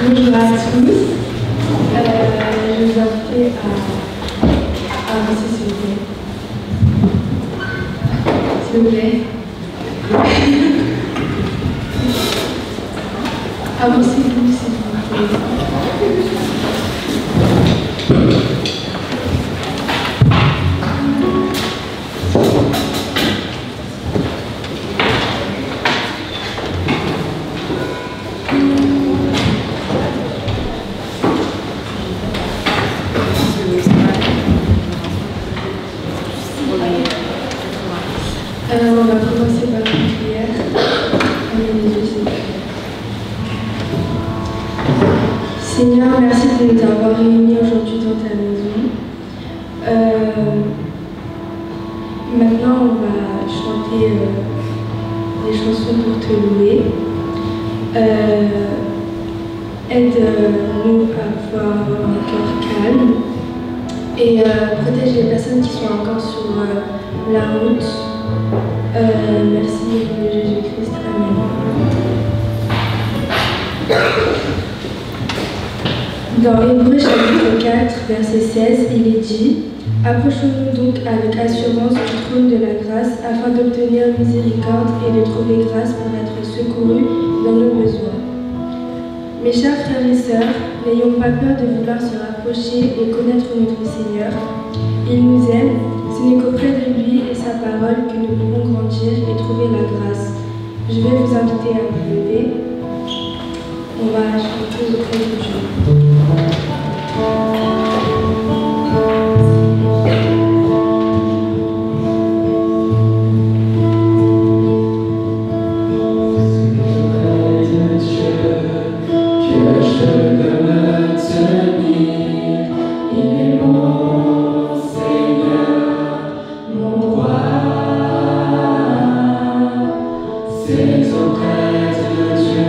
Bonjour à tous. Je vous invite à avancer s'il vous plaît. Avancez-vous s'il vous plaît. On va commencer par une prière. Seigneur, merci de nous avoir réunis aujourd'hui dans ta maison. Maintenant, on va chanter des chansons pour te louer. Aide-nous à pouvoir avoir un cœur calme et protège les personnes qui sont encore sur la route. Merci au nom de Jésus-Christ. Amen. Dans Hébreux chapitre 4, verset 16, il est dit « Approchons-nous donc avec assurance du trône de la grâce afin d'obtenir miséricorde et de trouver grâce pour être secourus dans nos besoins. » Mes chers frères et sœurs, n'ayons pas peur de vouloir se rapprocher et connaître notre Seigneur. Il nous aime, ce n'est qu'auprès de lui et sa parole que nous pouvons grandir et trouver la grâce. Je vais vous inviter à vous lever. On va chanter auprès de Dieu. C'est auprès de Dieu.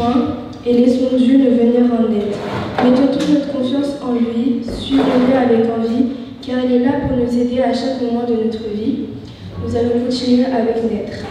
besoin et laissons Dieu nous venir en aide. Mettons toute notre confiance en lui, suivons-le avec envie, car il est là pour nous aider à chaque moment de notre vie. Nous allons continuer avec Naître.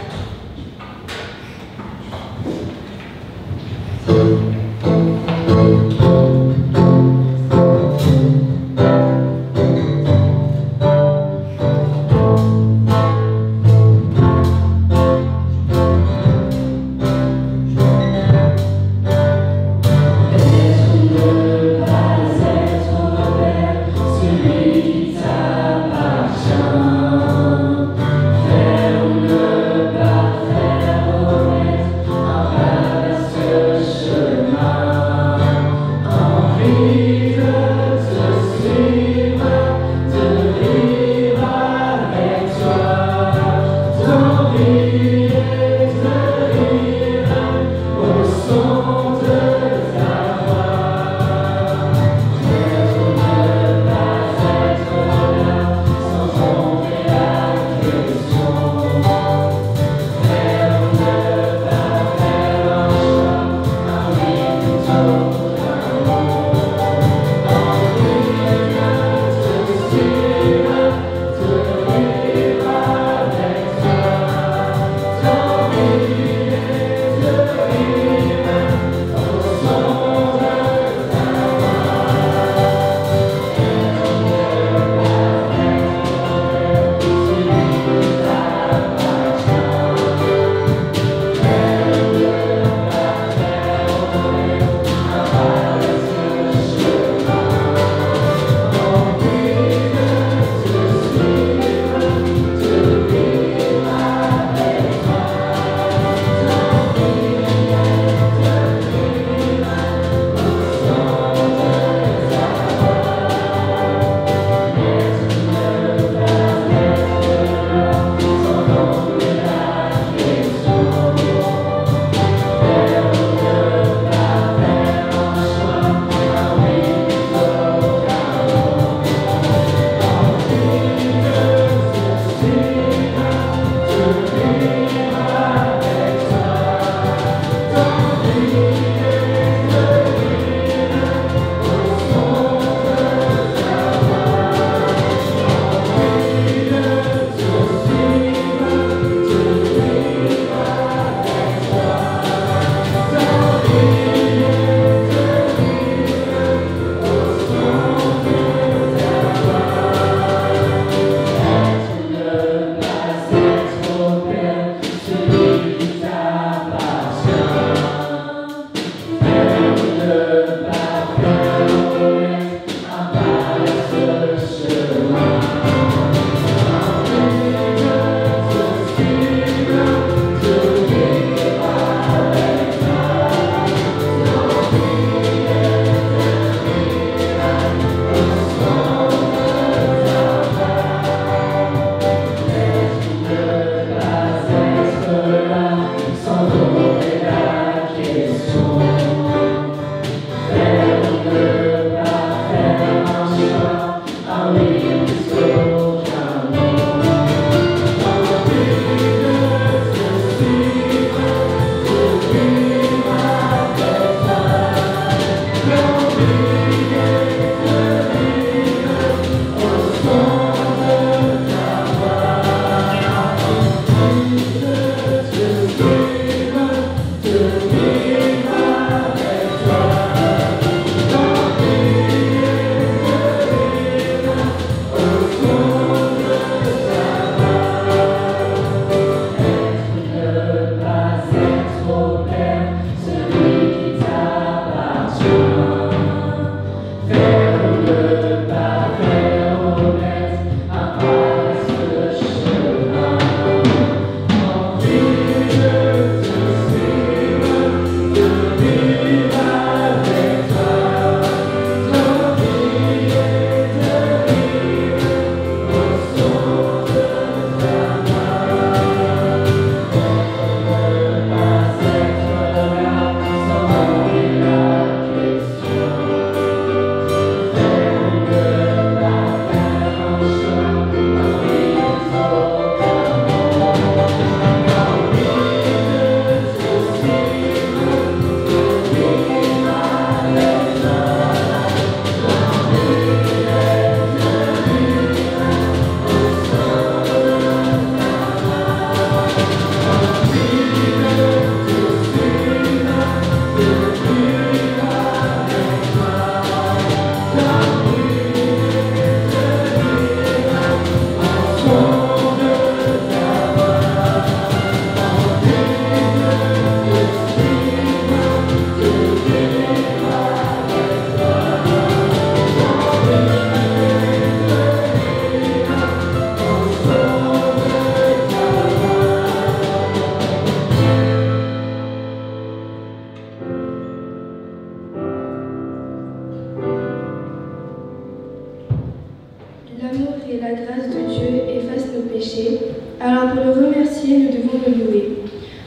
et la grâce de Dieu efface nos péchés, alors pour le remercier, nous devons le louer.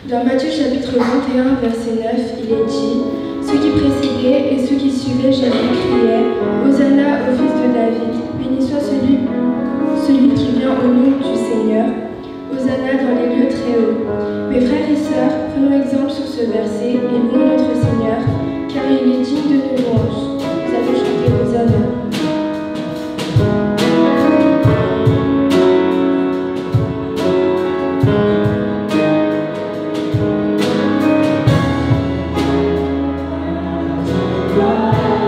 Dans Matthieu chapitre 21, verset 9, il est dit « Ceux qui précédaient et ceux qui suivaient Jésus criaient « Hosanna au fils de David, béni soit celui qui vient au nom du Seigneur, Hosanna dans les lieux très hauts. » Mes frères et sœurs, prenons exemple sur ce verset et louons notre Seigneur, car il est digne de nos louanges. Nous allons chanter Hosanna. Wow.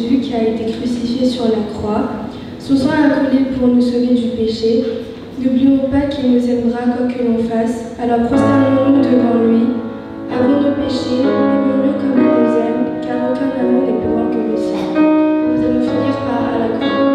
Jésus qui a été crucifié sur la croix. Son sang a coulé pour nous sauver du péché. N'oublions pas qu'il nous aimera quoi que l'on fasse, alors prosternons-nous devant lui. Avons nos péchés, aimons-le comme il nous aime, car aucun amour n'est plus grand que le sien. Nous allons finir par à la croix.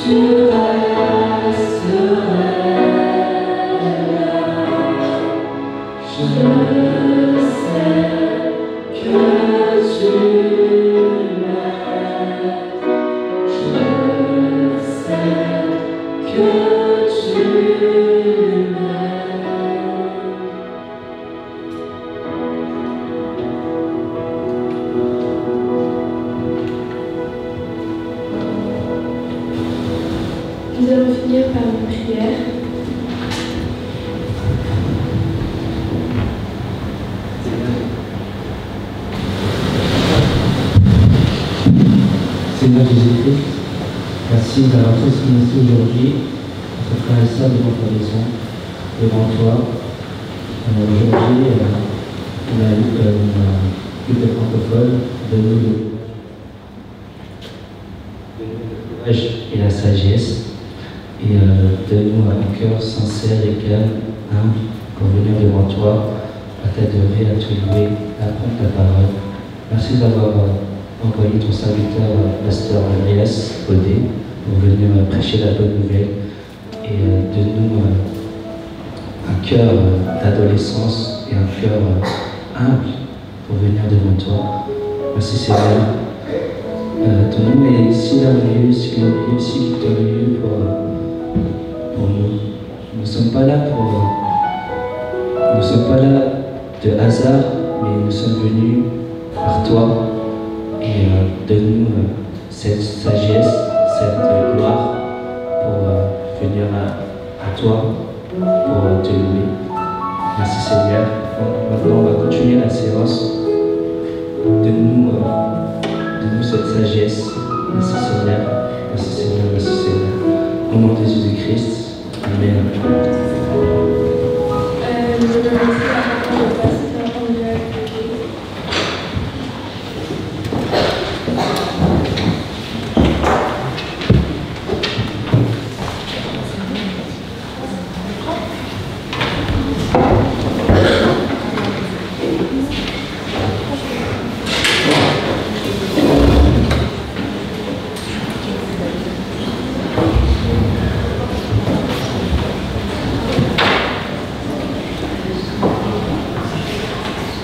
Nous allons finir par une prière. Seigneur Jésus-Christ, merci d'avoir tous ici aujourd'hui, notre frère et sœur de votre maison, devant toi. Aujourd'hui, on a eu plus de francophones, de nous le courage et la sagesse, et donne-nous un cœur sincère et calme, humble, pour venir devant toi, à t'adorer, à te louer, à apprendre ta parole. Merci d'avoir envoyé ton serviteur, pasteur Andreas Odé, pour venir prêcher la bonne nouvelle, et donne-nous un cœur d'adolescence et un cœur humble pour venir devant toi. Merci Seigneur. Ton nom est si merveilleux, si glorieux, si victorieux pour nous. Nous ne sommes pas là de hasard, mais nous sommes venus par toi, et donne-nous cette sagesse, cette gloire pour venir à toi, pour te louer. Merci Seigneur. Maintenant on va continuer la séance. Donne-nous cette sagesse. Merci Seigneur. Merci Seigneur. Merci Seigneur. Au nom de Jésus-Christ. Amen. Je vais laisser la parole au pasteur Andreas Odé.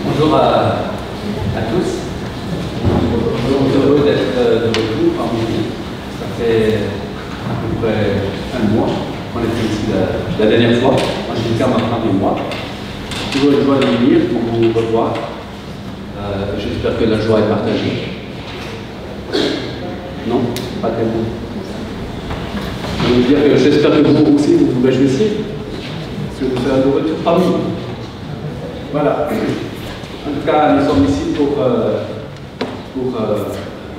Bonjour à tous. Heureux d'être de retour parmi vous. Ça fait à peu près un mois qu'on était ici la dernière fois. Moi, j'étais à ma fin du mois. Toujours une joie de venir pour vous revoir. J'espère que la joie est partagée. Non? Pas tellement. Je veux dire que j'espère que vous aussi vous vous réjouissez. Parce que vous êtes de retour parmi nous. Voilà. En tout cas, nous sommes ici pour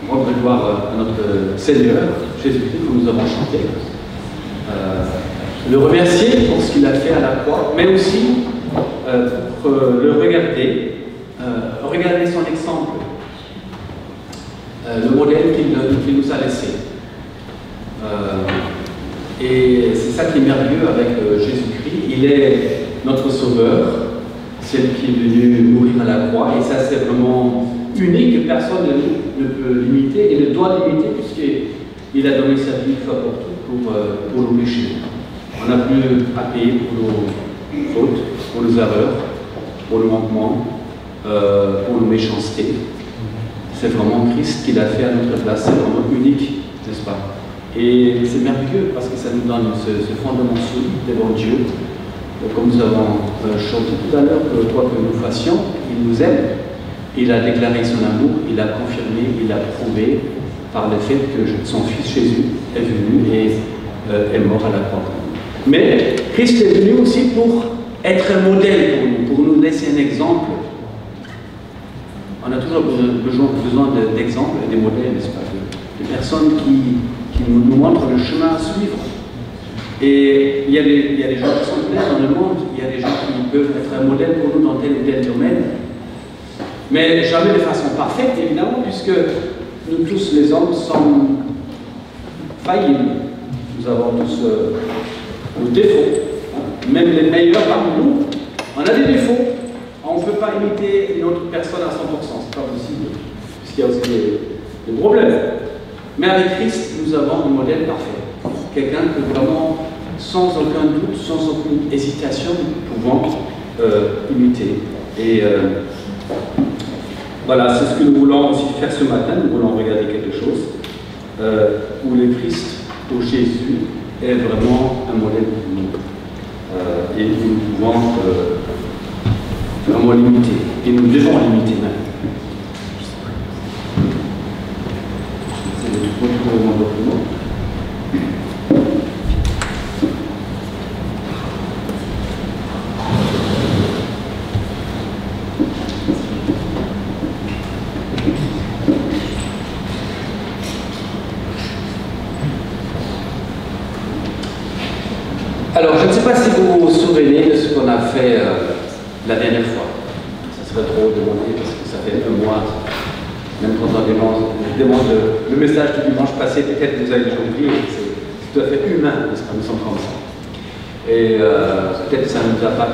rendre gloire à notre Seigneur, Jésus-Christ, que nous avons chanté. Le remercier pour ce qu'il a fait à la croix, mais aussi pour le regarder, regarder son exemple, le modèle qu'il nous a laissé. Et c'est ça qui est merveilleux avec Jésus-Christ. Il est notre Sauveur, celle qui est venue mourir à la croix, et ça c'est vraiment unique, personne ne peut l'imiter et ne doit l'imiter, puisqu'il a donné sa vie une fois pour toutes pour nos péchés. On n'a plus à payer pour nos fautes, pour nos erreurs, pour nos manquements, pour nos méchancetés. C'est vraiment Christ qui l'a fait à notre place, c'est vraiment unique, n'est-ce pas? Et c'est merveilleux parce que ça nous donne ce fondement solide devant Dieu. Comme nous avons chanté tout à l'heure, que quoi que nous fassions, il nous aime. Il a déclaré son amour, il a confirmé, il a prouvé par le fait que son Fils Jésus est venu et est mort à la croix. Mais Christ est venu aussi pour être un modèle pour nous laisser un exemple. On a toujours besoin d'exemples et des modèles, n'est-ce pas, de personnes qui nous montrent le chemin à suivre. Et il y a des gens qui sont pleins dans le monde, il y a des gens qui peuvent être un modèle pour nous dans tel ou tel domaine, mais jamais de façon parfaite, évidemment, puisque nous tous, les hommes, sommes faillibles. Nous avons tous nos défauts. Même les meilleurs parmi nous, on a des défauts. On ne peut pas imiter une autre personne à 100%, c'est pas possible, puisqu'il y a aussi des problèmes. Mais avec Christ, nous avons un modèle parfait. quelqu'un que vraiment, sans aucun doute, sans aucune hésitation, nous pouvons imiter. Et voilà, c'est ce que nous voulons aussi faire ce matin. Nous voulons regarder quelque chose où le Christ, où Jésus, est vraiment un modèle pour nous. Et nous pouvons vraiment l'imiter. Et nous devons l'imiter même. C'est retrouver mon document. Alors, je ne sais pas si vous vous souvenez de ce qu'on a fait la dernière fois. Ça serait trop demandé parce que ça fait un mois, même quand on demande le message du dimanche passé, peut-être que vous avez compris, c'est tout à fait humain, n'est-ce pas, nous sommes comme ça. Et peut-être que ça ne nous a pas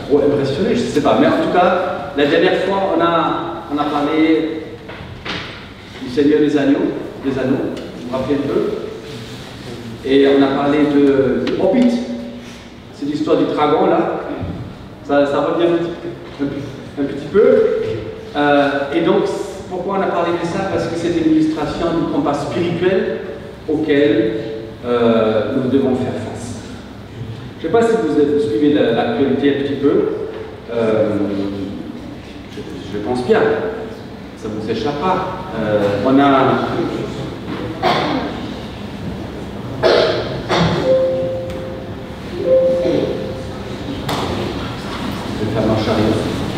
trop impressionné, je ne sais pas. Mais en tout cas, la dernière fois, on a parlé du Seigneur des Anneaux, vous vous rappelez un peu? Et on a parlé de Hobbit. C'est l'histoire du dragon là, ça revient un petit peu. Et donc, pourquoi on a parlé de ça? Parce que c'est une illustration du combat spirituel auquel nous devons faire face. Je ne sais pas si vous suivez l'actualité un petit peu. Je pense bien, ça ne vous échappe pas. On a...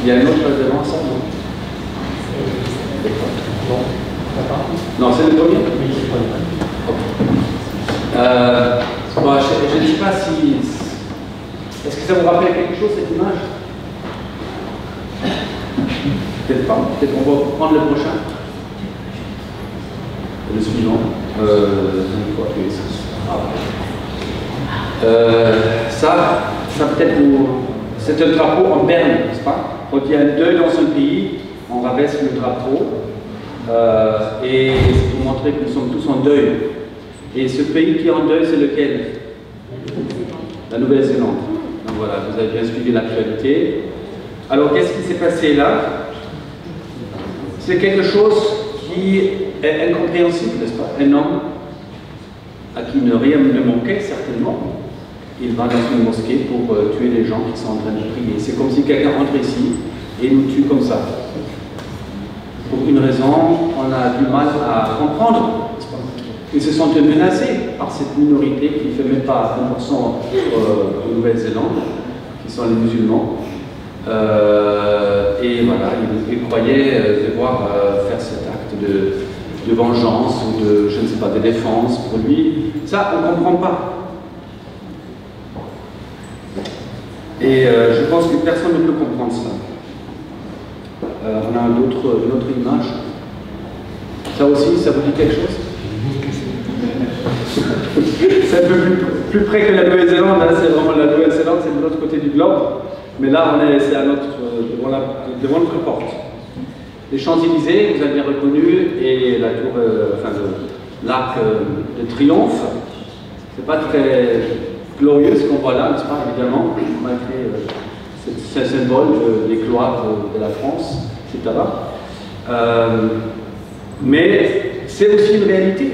Il y a une autre devant ça, non? Non, c'est le premier? Oui, c'est le premier. Bon, je ne sais pas si... Est-ce que ça vous rappelle quelque chose, cette image? Peut-être pas. Peut-être qu'on va prendre le prochain. Le suivant. Ça peut-être vous... C'est un drapeau en berne, n'est-ce pas? Quand il y a un deuil dans un pays, on rabaisse le drapeau et c'est pour montrer que nous sommes tous en deuil. Et ce pays qui est en deuil, c'est lequel? La Nouvelle-Zélande. Donc voilà, vous avez bien suivi l'actualité. Alors qu'est-ce qui s'est passé là? C'est quelque chose qui est incompréhensible, n'est-ce pas? Un homme à qui rien ne manquait certainement. Il va dans une mosquée pour tuer les gens qui sont en train de prier. C'est comme si quelqu'un entre ici et nous tue comme ça. Pour une raison, on a du mal à comprendre. Ils se sentent menacés par cette minorité qui ne fait même pas 1% en Nouvelle-Zélande, qui sont les musulmans. Et voilà, ils croyaient devoir faire cet acte de vengeance ou de, je ne sais pas, de défense pour lui. Ça, on ne comprend pas. Et je pense que personne ne peut comprendre ça. On a une autre image. Ça aussi, ça vous dit quelque chose? C'est un peu plus près que la Nouvelle-Zélande, hein, c'est vraiment la Nouvelle-Zélande, c'est de l'autre côté du globe. Mais là, c'est devant notre porte. Les Champs-Élysées, vous avez bien reconnu, et la tour, l'arc de triomphe. C'est pas très glorieux ce qu'on voit là, n'est-ce pas, évidemment, malgré ce symbole des gloires de la France, etc. Mais c'est aussi une réalité.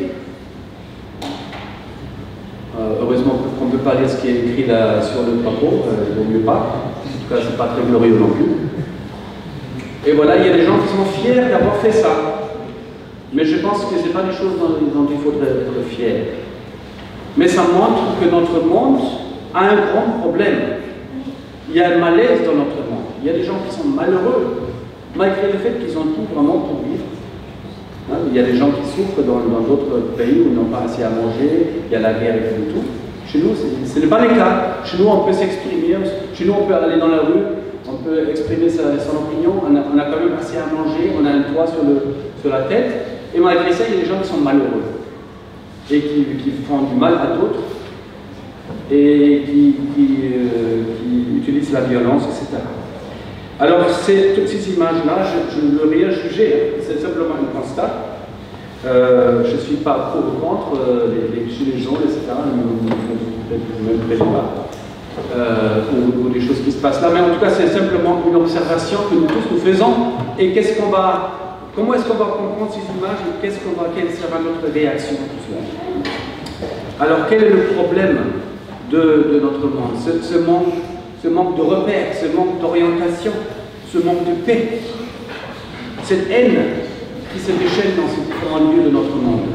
Heureusement qu'on ne peut pas lire ce qui est écrit là sur le drapeau, il ne vaut mieux pas. En tout cas, c'est pas très glorieux non plus. Et voilà, il y a des gens qui sont fiers d'avoir fait ça. Mais je pense que ce n'est pas des choses dont il faudrait être fier. Mais ça montre que notre monde a un grand problème. Il y a un malaise dans notre monde. Il y a des gens qui sont malheureux, malgré le fait qu'ils ont tout vraiment pour vivre. Hein, il y a des gens qui souffrent dans d'autres pays où ils n'ont pas assez à manger, il y a la guerre et tout. Chez nous, ce n'est pas le cas. Chez nous, on peut s'exprimer, chez nous, on peut aller dans la rue, on peut exprimer son opinion, on a quand même assez à manger, on a un toit sur la tête, et malgré ça, il y a des gens qui sont malheureux et qui font du mal à d'autres et qui utilisent la violence, etc. Alors, toutes ces images-là, je ne veux rien juger, c'est simplement un constat. Je ne suis pas pro ou contre les gilets jaunes, etc. Ne me plaît pas. Ou des choses qui se passent là. Mais en tout cas, c'est simplement une observation que nous tous nous faisons. Et comment est-ce qu'on va comprendre ces images et quelle sera notre réaction à tout cela? Alors, quel est le problème de notre monde? Ce manque de repères, ce manque d'orientation, ce manque de paix, cette haine qui se déchaîne dans ces différents lieux de notre monde.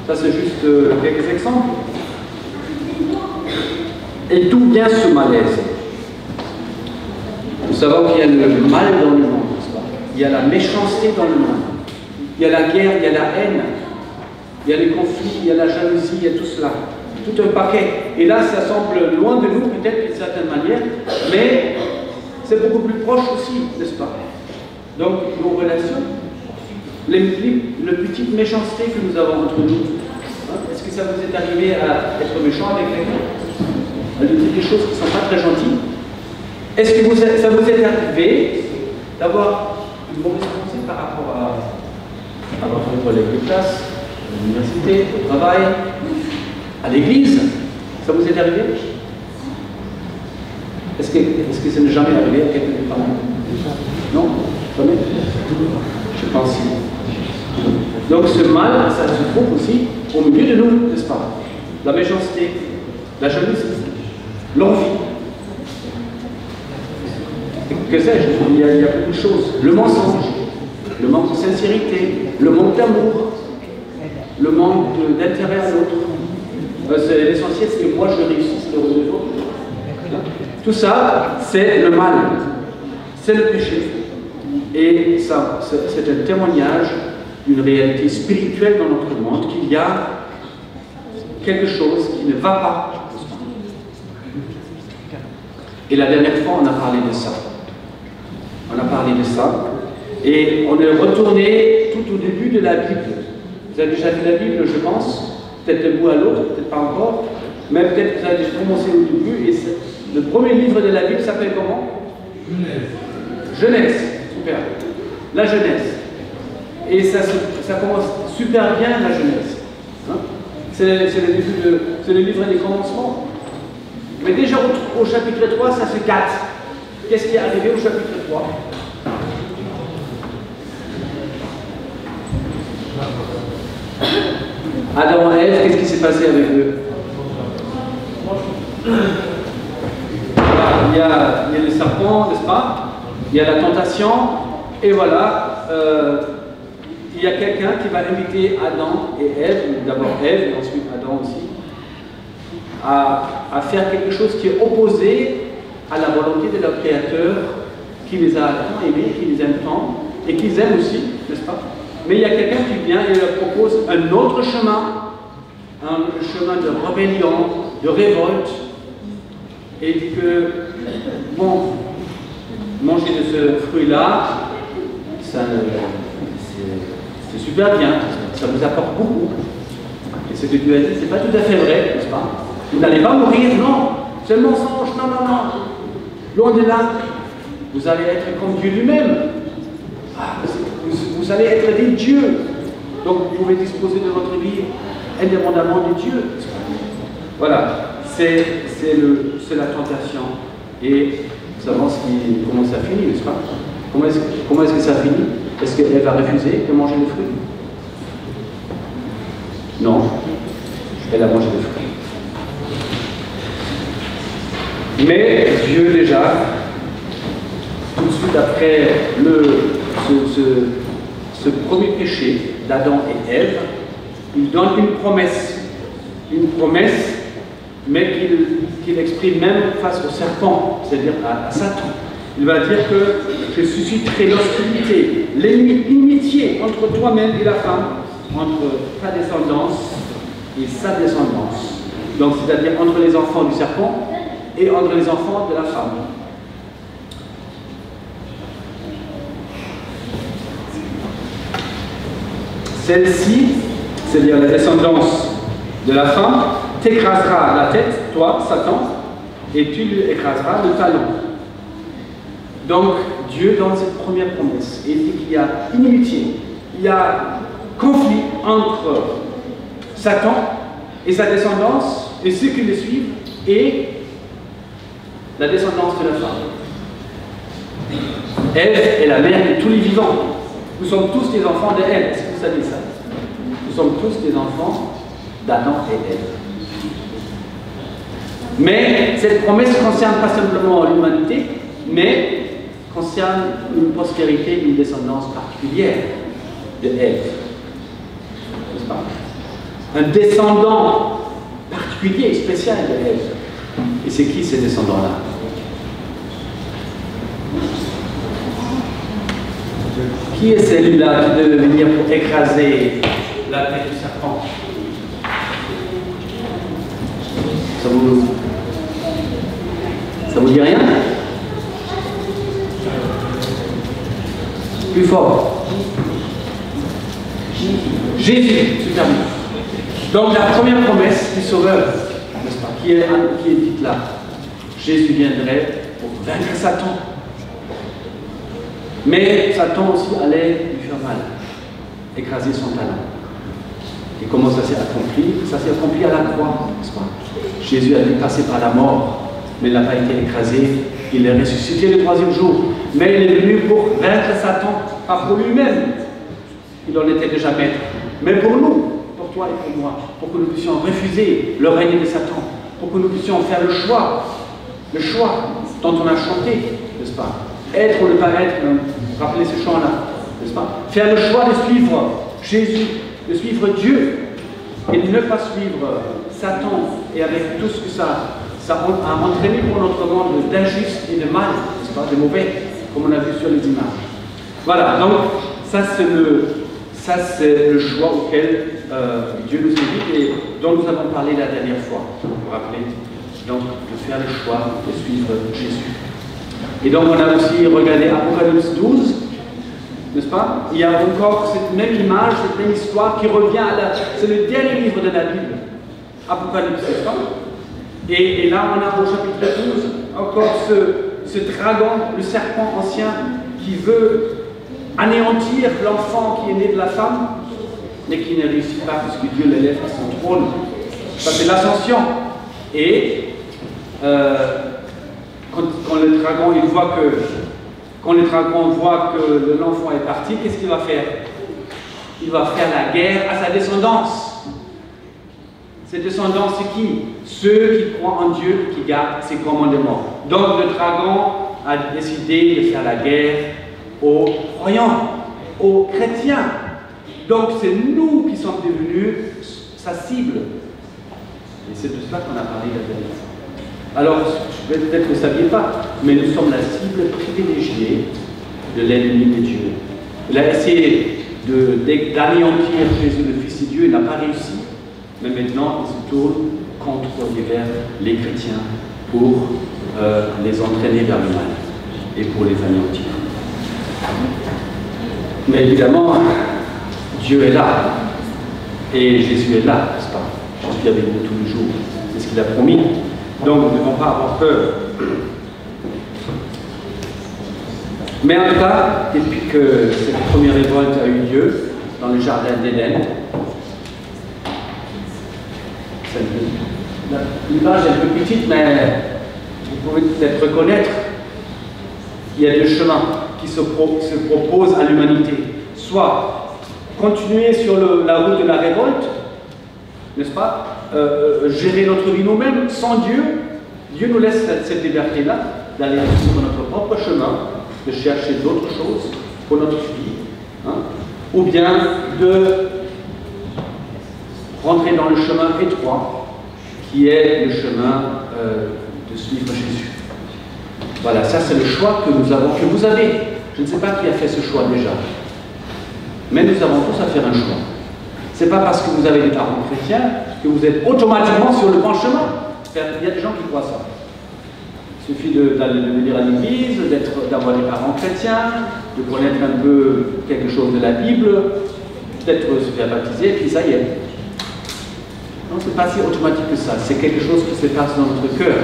Ça, c'est juste quelques exemples. Et d'où vient ce malaise? Nous savons qu'il y a le mal dans le monde, n'est-ce pas? Il y a la méchanceté dans le monde. Il y a la guerre, il y a la haine, il y a les conflits, il y a la jalousie, il y a tout cela. Tout un paquet. Et là, ça semble loin de nous, peut-être d'une certaine manière, mais c'est beaucoup plus proche aussi, n'est-ce pas? Donc, nos relations, le petite méchanceté que nous avons entre nous. Hein? Est-ce que ça vous est arrivé à être méchant avec quelqu'un? À lui dire des choses qui ne sont pas très gentilles? Est-ce que ça vous est arrivé d'avoir une mauvaise pensée par rapport à votre collègue de classe, à l'université, au travail, à l'église? Ça vous est arrivé? Est-ce que ça n'est jamais arrivé à quelqu'un de parent? Non? Jamais? Je pense que donc ce mal, ça se trouve aussi au milieu de nous, n'est-ce pas? La méchanceté, la jalousie, l'envie. Que sais-je? Il y a beaucoup de choses. Le mensonge, le manque de sincérité, le manque d'amour, le manque d'intérêt à l'autre. C'est l'essentiel, c'est que moi je réussisse le rôle des autres. Tout ça, c'est le mal, c'est le péché. Et ça, c'est un témoignage d'une réalité spirituelle dans notre monde, qu'il y a quelque chose qui ne va pas. Et la dernière fois, on a parlé de ça. On a parlé de ça. Et on est retourné tout au début de la Bible. Vous avez déjà vu la Bible, je pense. Peut-être d'un bout à l'autre, peut-être pas encore. Mais peut-être que vous avez commencé au début. Et le premier livre de la Bible s'appelle comment? Genèse. Super. La Genèse. Et ça commence super bien, la Genèse. Hein? C'est le livre des commencements. Mais déjà au chapitre 3, ça se gâte. Qu'est-ce qui est arrivé au chapitre 3? Adam et Ève, qu'est-ce qui s'est passé avec eux? Voilà, il y a le serpent, n'est-ce pas? Il y a la tentation, et voilà, il y a quelqu'un qui va inviter Adam et Ève, d'abord Ève et ensuite Adam aussi, à faire quelque chose qui est opposé à la volonté de leur Créateur, qui les a tant aimés, qui les aime tant, et qu'ils aiment aussi, n'est-ce pas? Mais il y a quelqu'un qui vient et leur propose un autre chemin, un chemin de rébellion, de révolte, et dit que, bon, manger de ce fruit-là, c'est super bien, ça vous apporte beaucoup. Et ce que Dieu a dit, c'est pas tout à fait vrai, n'est-ce pas? Vous n'allez pas mourir, non, c'est le mensonge, non, non, non. Loin de là, vous allez être comme Dieu lui-même. Vous allez être des dieux. Donc vous pouvez disposer de votre vie indépendamment de Dieu. Voilà, c'est la tentation. Et nous savons comment ça finit, n'est-ce pas? Comment est-ce que ça finit? Est-ce qu'elle va refuser de manger les fruits? Non, elle a mangé les fruits. Mais Dieu déjà, tout de suite après ce premier péché d'Adam et Ève, il donne une promesse, mais qu'il exprime même face au serpent, c'est-à-dire à Satan. Il va dire que je susciterai l'hostilité, l'inimitié entre toi-même et la femme, entre ta descendance et sa descendance. Donc, c'est-à-dire entre les enfants du serpent et entre les enfants de la femme. Celle-ci, c'est-à-dire la descendance de la femme, t'écrasera la tête, toi, Satan, et tu lui écraseras le talon. Donc, Dieu donne cette première promesse, et il dit qu'il y a inimitié, il y a conflit entre Satan et sa descendance, et ceux qui le suivent, et la descendance de la femme. Ève est la mère de tous les vivants. Nous sommes tous des enfants de Ève. Est-ce que vous savez ça? Nous sommes tous des enfants d'Adam et Ève. Mais cette promesse ne concerne pas simplement l'humanité, mais concerne une postérité, une descendance particulière de Ève. N'est-ce pas? Un descendant particulier, spécial de Ève. Et c'est qui ces descendants-là? Qui est celui-là qui devait venir pour écraser la tête du serpent? Ça vous dit rien? Plus fort. Jésus, super bien. Donc la première promesse du Sauveur, n'est-ce pas, qui est dite là. Jésus viendrait pour vaincre Satan. Mais Satan aussi allait lui faire mal, écraser son talent. Et comment ça s'est accompli? Ça s'est accompli à la croix, n'est-ce pas? Jésus a dû passer par la mort, mais il n'a pas été écrasé. Il est ressuscité le troisième jour. Mais il est venu pour vaincre Satan, pas pour lui-même. Il en était déjà maître. Mais pour nous, pour toi et pour moi, pour que nous puissions refuser le règne de Satan, pour que nous puissions faire le choix dont on a chanté, n'est-ce pas? Être ou ne pas être, rappelez ce chant-là, n'est-ce pas? Faire le choix de suivre Jésus, de suivre Dieu, et de ne pas suivre Satan, et avec tout ce que ça a entraîné pour notre monde d'injuste et de mal, n'est-ce pas? De mauvais, comme on a vu sur les images. Voilà, donc ça c'est le choix auquel Dieu nous invite et dont nous avons parlé la dernière fois, vous vous rappelez? Donc de faire le choix de suivre Jésus. Et donc on a aussi regardé Apocalypse 12, n'est-ce pas? Il y a encore cette même image, cette même histoire qui revient c'est le dernier livre de la Bible, Apocalypse, n'est-ce pas? Et là on a au chapitre 12 encore ce dragon, le serpent ancien, qui veut anéantir l'enfant qui est né de la femme, mais qui ne réussit pas puisque Dieu l'élève à son trône. Ça c'est l'ascension. Et quand le dragon voit que l'enfant est parti, qu'est-ce qu'il va faire? Il va faire la guerre à sa descendance. Cette descendance, c'est qui? Ceux qui croient en Dieu, qui gardent ses commandements. Donc le dragon a décidé de faire la guerre aux croyants, aux chrétiens. Donc c'est nous qui sommes devenus sa cible. Et c'est de cela qu'on a parlé la dernière fois. Alors, peut-être que vous ne saviez pas, mais nous sommes la cible privilégiée de l'ennemi de Dieu. Il a essayé d'anéantir Jésus, le Fils de Dieu, il n'a pas réussi. Mais maintenant, il se tourne contre les chrétiens pour les entraîner vers le mal et pour les anéantir. Mais évidemment, Dieu est là et Jésus est là, n'est-ce pas? Je suis avec vous tous les jours, c'est ce qu'il a promis. Donc nous ne devons pas avoir peur. Mais en tout cas, depuis que cette première révolte a eu lieu dans le jardin d'Éden, l'image est un peu petite, mais vous pouvez peut-être reconnaître qu'il y a deux chemins qui se proposent à l'humanité. Soit continuer sur la route de la révolte, n'est-ce pas? Gérer notre vie nous-mêmes sans Dieu. Dieu nous laisse cette liberté-là d'aller sur notre propre chemin, de chercher d'autres choses pour notre vie, hein? Ou bien de rentrer dans le chemin étroit qui est le chemin de suivre Jésus. Voilà, ça c'est le choix que nous avons, que vous avez. Je ne sais pas qui a fait ce choix déjà, mais nous avons tous à faire un choix. Ce n'est pas parce que vous avez des parents chrétiens que vous êtes automatiquement sur le bon chemin. Il y a des gens qui croient ça. Il suffit de venir à l'église, d'avoir des parents chrétiens, de connaître un peu quelque chose de la Bible, peut-être se faire baptiser, puis ça y est. Non, ce n'est pas si automatique que ça. C'est quelque chose qui se passe dans notre cœur.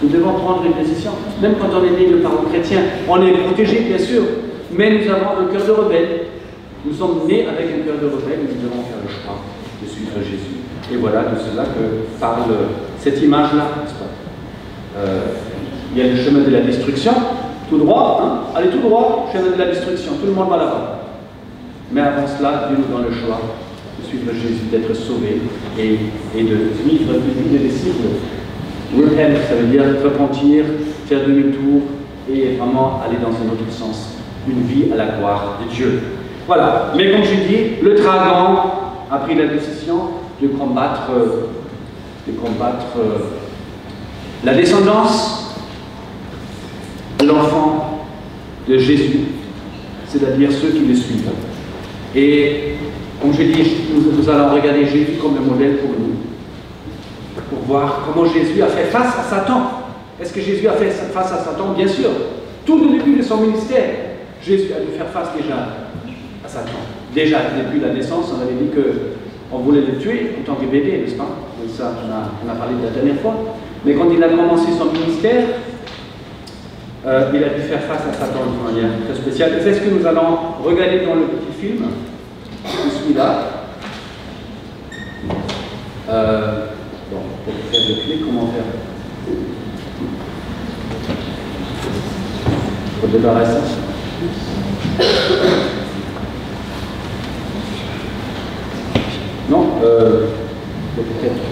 Nous devons prendre une décision. Même quand on est né de parents chrétiens, on est protégé, bien sûr, mais nous avons un cœur de rebelle. Nous sommes nés avec un cœur de rebelle, nous devons faire le choix de suivre Jésus. Et voilà de cela que parle cette image-là, n'est-ce pas? Il y a le chemin de la destruction, tout droit, hein? Allez tout droit, chemin de la destruction, tout le monde va là-bas. Mais avant cela, Dieu nous donne le choix de suivre Jésus, d'être sauvé et de vivre une vie de disciple. Repent, ça veut dire repentir, faire demi-tour et vraiment aller dans un autre sens, une vie à la gloire de Dieu. Voilà, mais comme je dis, le dragon a pris la décision de combattre la descendance de l'enfant de Jésus, c'est-à-dire ceux qui le suivent. Et comme je dis, nous allons regarder Jésus comme le modèle pour nous, pour voir comment Jésus a fait face à Satan. Est-ce que Jésus a fait face à Satan? Bien sûr. Tout le début de son ministère, Jésus a dû faire face déjà à Satan. Déjà, depuis la naissance, on avait dit qu'on voulait le tuer en tant que bébé, n'est-ce pas? Et ça, on a parlé de la dernière fois. Mais quand il a commencé son ministère, il a dû faire face à Satan d'une manière très spéciale. Et c'est ce que nous allons regarder dans le petit film. Je suis là. Bon, pour faire le clic, comment faire? Pour débarrasser. Non, peut-être.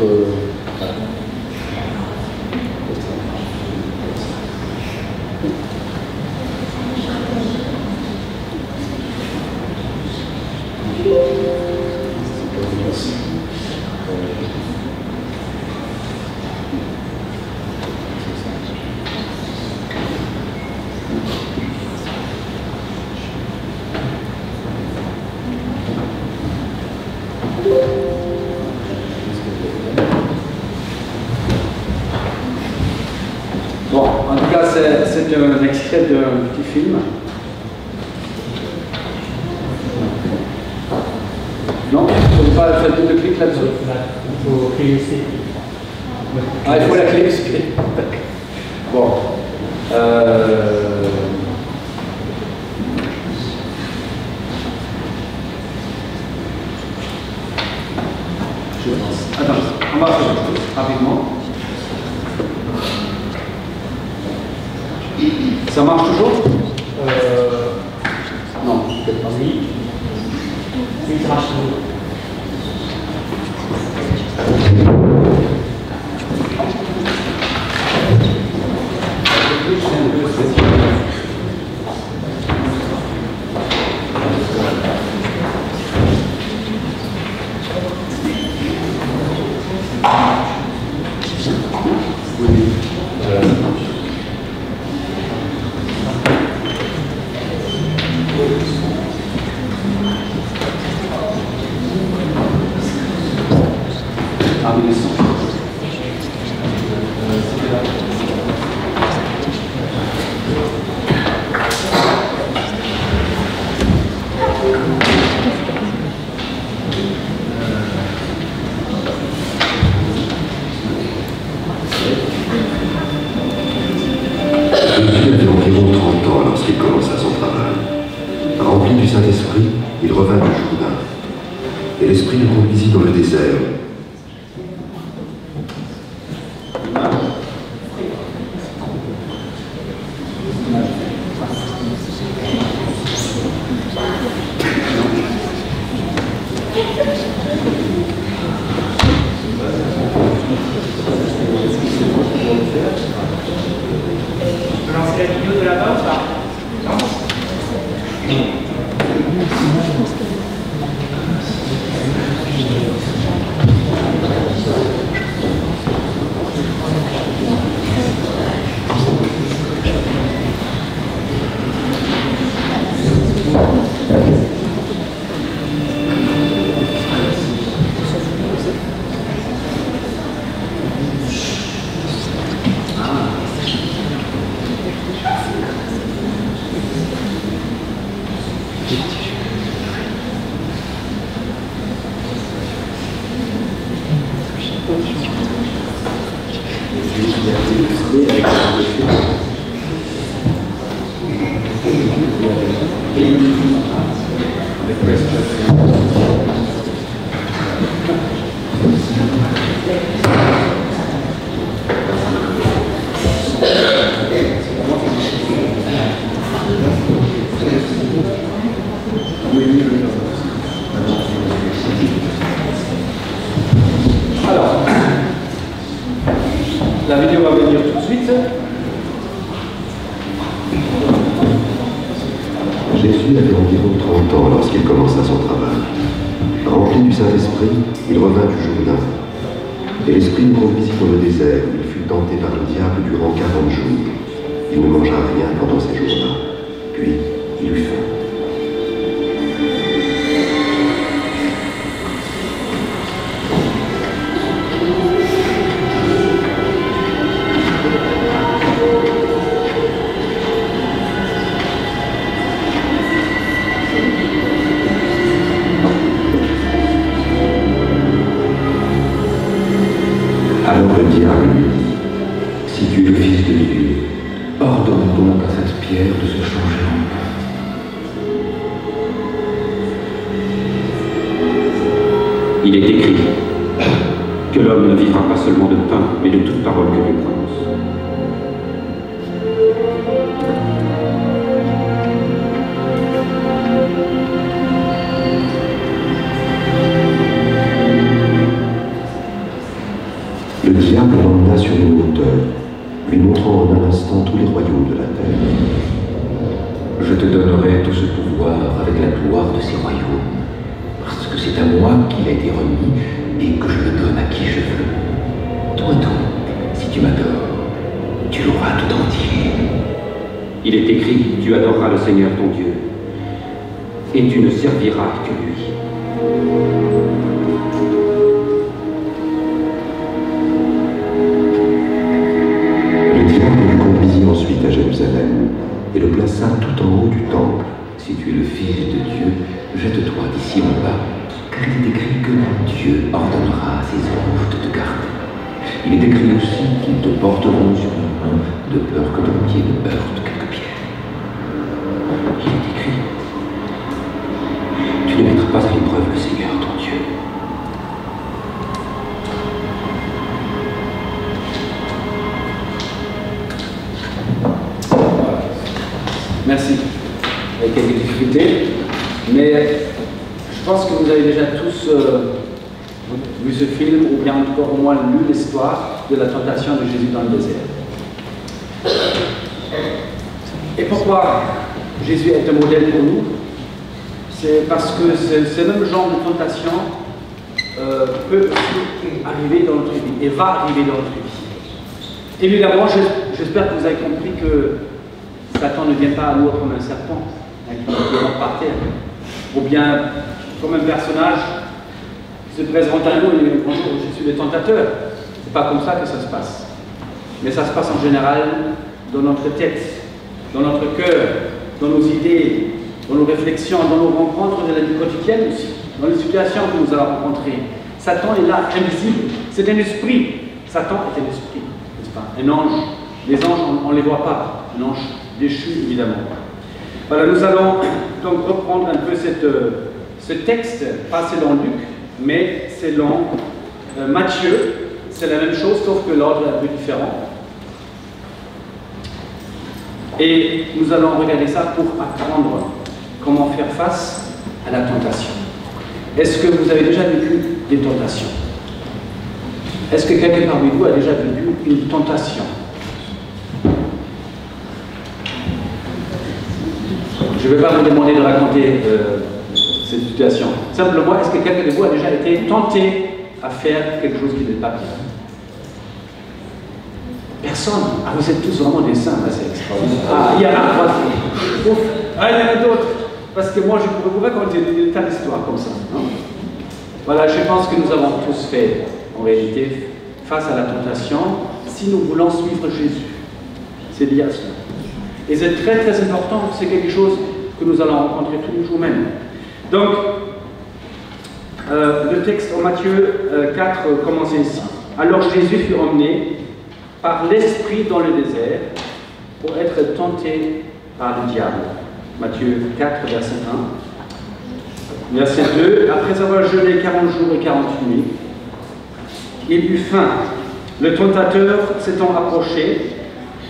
Bon, en tout cas, c'est un extrait d'un petit film. Non, il ne faut pas faire double clic là-dessus. Il faut cliquer ici. Ah, il faut la clé aussi. Bon. Attends, on va faire rapidement. Ça marche toujours? Non, peut-être pas. Oui. Oui, ça marche toujours. Saint-Esprit, il revint du Jourdain. Et l'Esprit le conduisit dans le désert. Lancer la vidéo de là-bas ou pas? Non. Alors, la vidéo va venir tout de suite. Jésus avait environ 30 ans lorsqu'il commença son travail. Rempli du Saint-Esprit, il revint du Jourdain. Et l'Esprit le conduisit dans le désert, où il fut tenté par le diable durant 40 jours. Il ne mangea rien pendant ces jours-là. Puis, il eut faim. Alors le diable lui dit, si tu es le Fils de Dieu, ordonne donc à cette pierre de se changer en pain. Il est écrit que l'homme ne vivra pas seulement de pain, mais de toute parole que Dieu prononce. Le diable l'emmena sur une hauteur, lui montrant en un instant tous les royaumes de la terre. Je te donnerai tout ce pouvoir avec la gloire de ces royaumes, parce que c'est à moi qu'il a été remis et que je le donne à qui je veux. Toi donc, si tu m'adores, tu l'auras tout entier. Il est écrit, tu adoreras le Seigneur ton Dieu, et tu ne serviras que lui. Ensuite à Jérusalem, et le plaça tout en haut du temple. Si tu es le Fils de Dieu, jette-toi d'ici en bas, car il est écrit que Dieu ordonnera à ses anges de te garder. Il est écrit aussi qu'ils te porteront sur leurs mains, de peur que ton pied ne heurte quelque pierre. Il est écrit, tu ne mettras pas à l'épreuve le Seigneur ton Dieu. Merci. Avec quelques difficultés, mais je pense que vous avez déjà tous vu ce film, ou bien encore au moins lu l'histoire de la tentation de Jésus dans le désert. Et pourquoi Jésus est un modèle pour nous? C'est parce que ce même genre de tentation peut arriver dans notre vie, et va arriver dans notre vie. Évidemment, j'espère que vous avez compris que Satan ne vient pas à nous comme un serpent, qui rentre par terre, ou bien comme un personnage qui se présente à nous et dit bonjour, je suis le tentateur. C'est pas comme ça que ça se passe. Mais ça se passe en général dans notre tête, dans notre cœur, dans nos idées, dans nos réflexions, dans nos rencontres de la vie quotidienne aussi, dans les situations que nous allons rencontrer. Satan est là, invisible. C'est un esprit. Satan est un esprit, n'est-ce pas? Un ange. Les anges, on ne les voit pas. Un ange déchu, évidemment. Voilà, nous allons donc reprendre un peu ce texte, pas selon Luc, mais selon Matthieu. C'est la même chose, sauf que l'ordre est un peu différent. Et nous allons regarder ça pour apprendre comment faire face à la tentation. Est-ce que vous avez déjà vécu des tentations? Est-ce que quelqu'un parmi vous a déjà vécu une tentation? Je ne vais pas vous demander de raconter cette situation. Simplement, est-ce que quelqu'un de vous a déjà été tenté à faire quelque chose qui n'est pas bien? Personne. Ah, vous êtes tous vraiment des saints, là, c'est extraordinaire. Ah, il y en a un. Ah, il y en a d'autres. Parce que moi, je pourrais vous raconter des tas d'histoires comme ça. Non? Voilà, je pense que nous avons tous fait, en réalité, face à la tentation, si nous voulons suivre Jésus. C'est lié à cela. Et c'est très très important, c'est quelque chose que nous allons rencontrer tous les jours même. Donc, le texte en Matthieu 4 commence ainsi. Alors Jésus fut emmené par l'Esprit dans le désert pour être tenté par le diable. Matthieu 4, verset Verset 2, après avoir jeûné 40 jours et 40 nuits, il eut faim. Le tentateur, s'étant approché,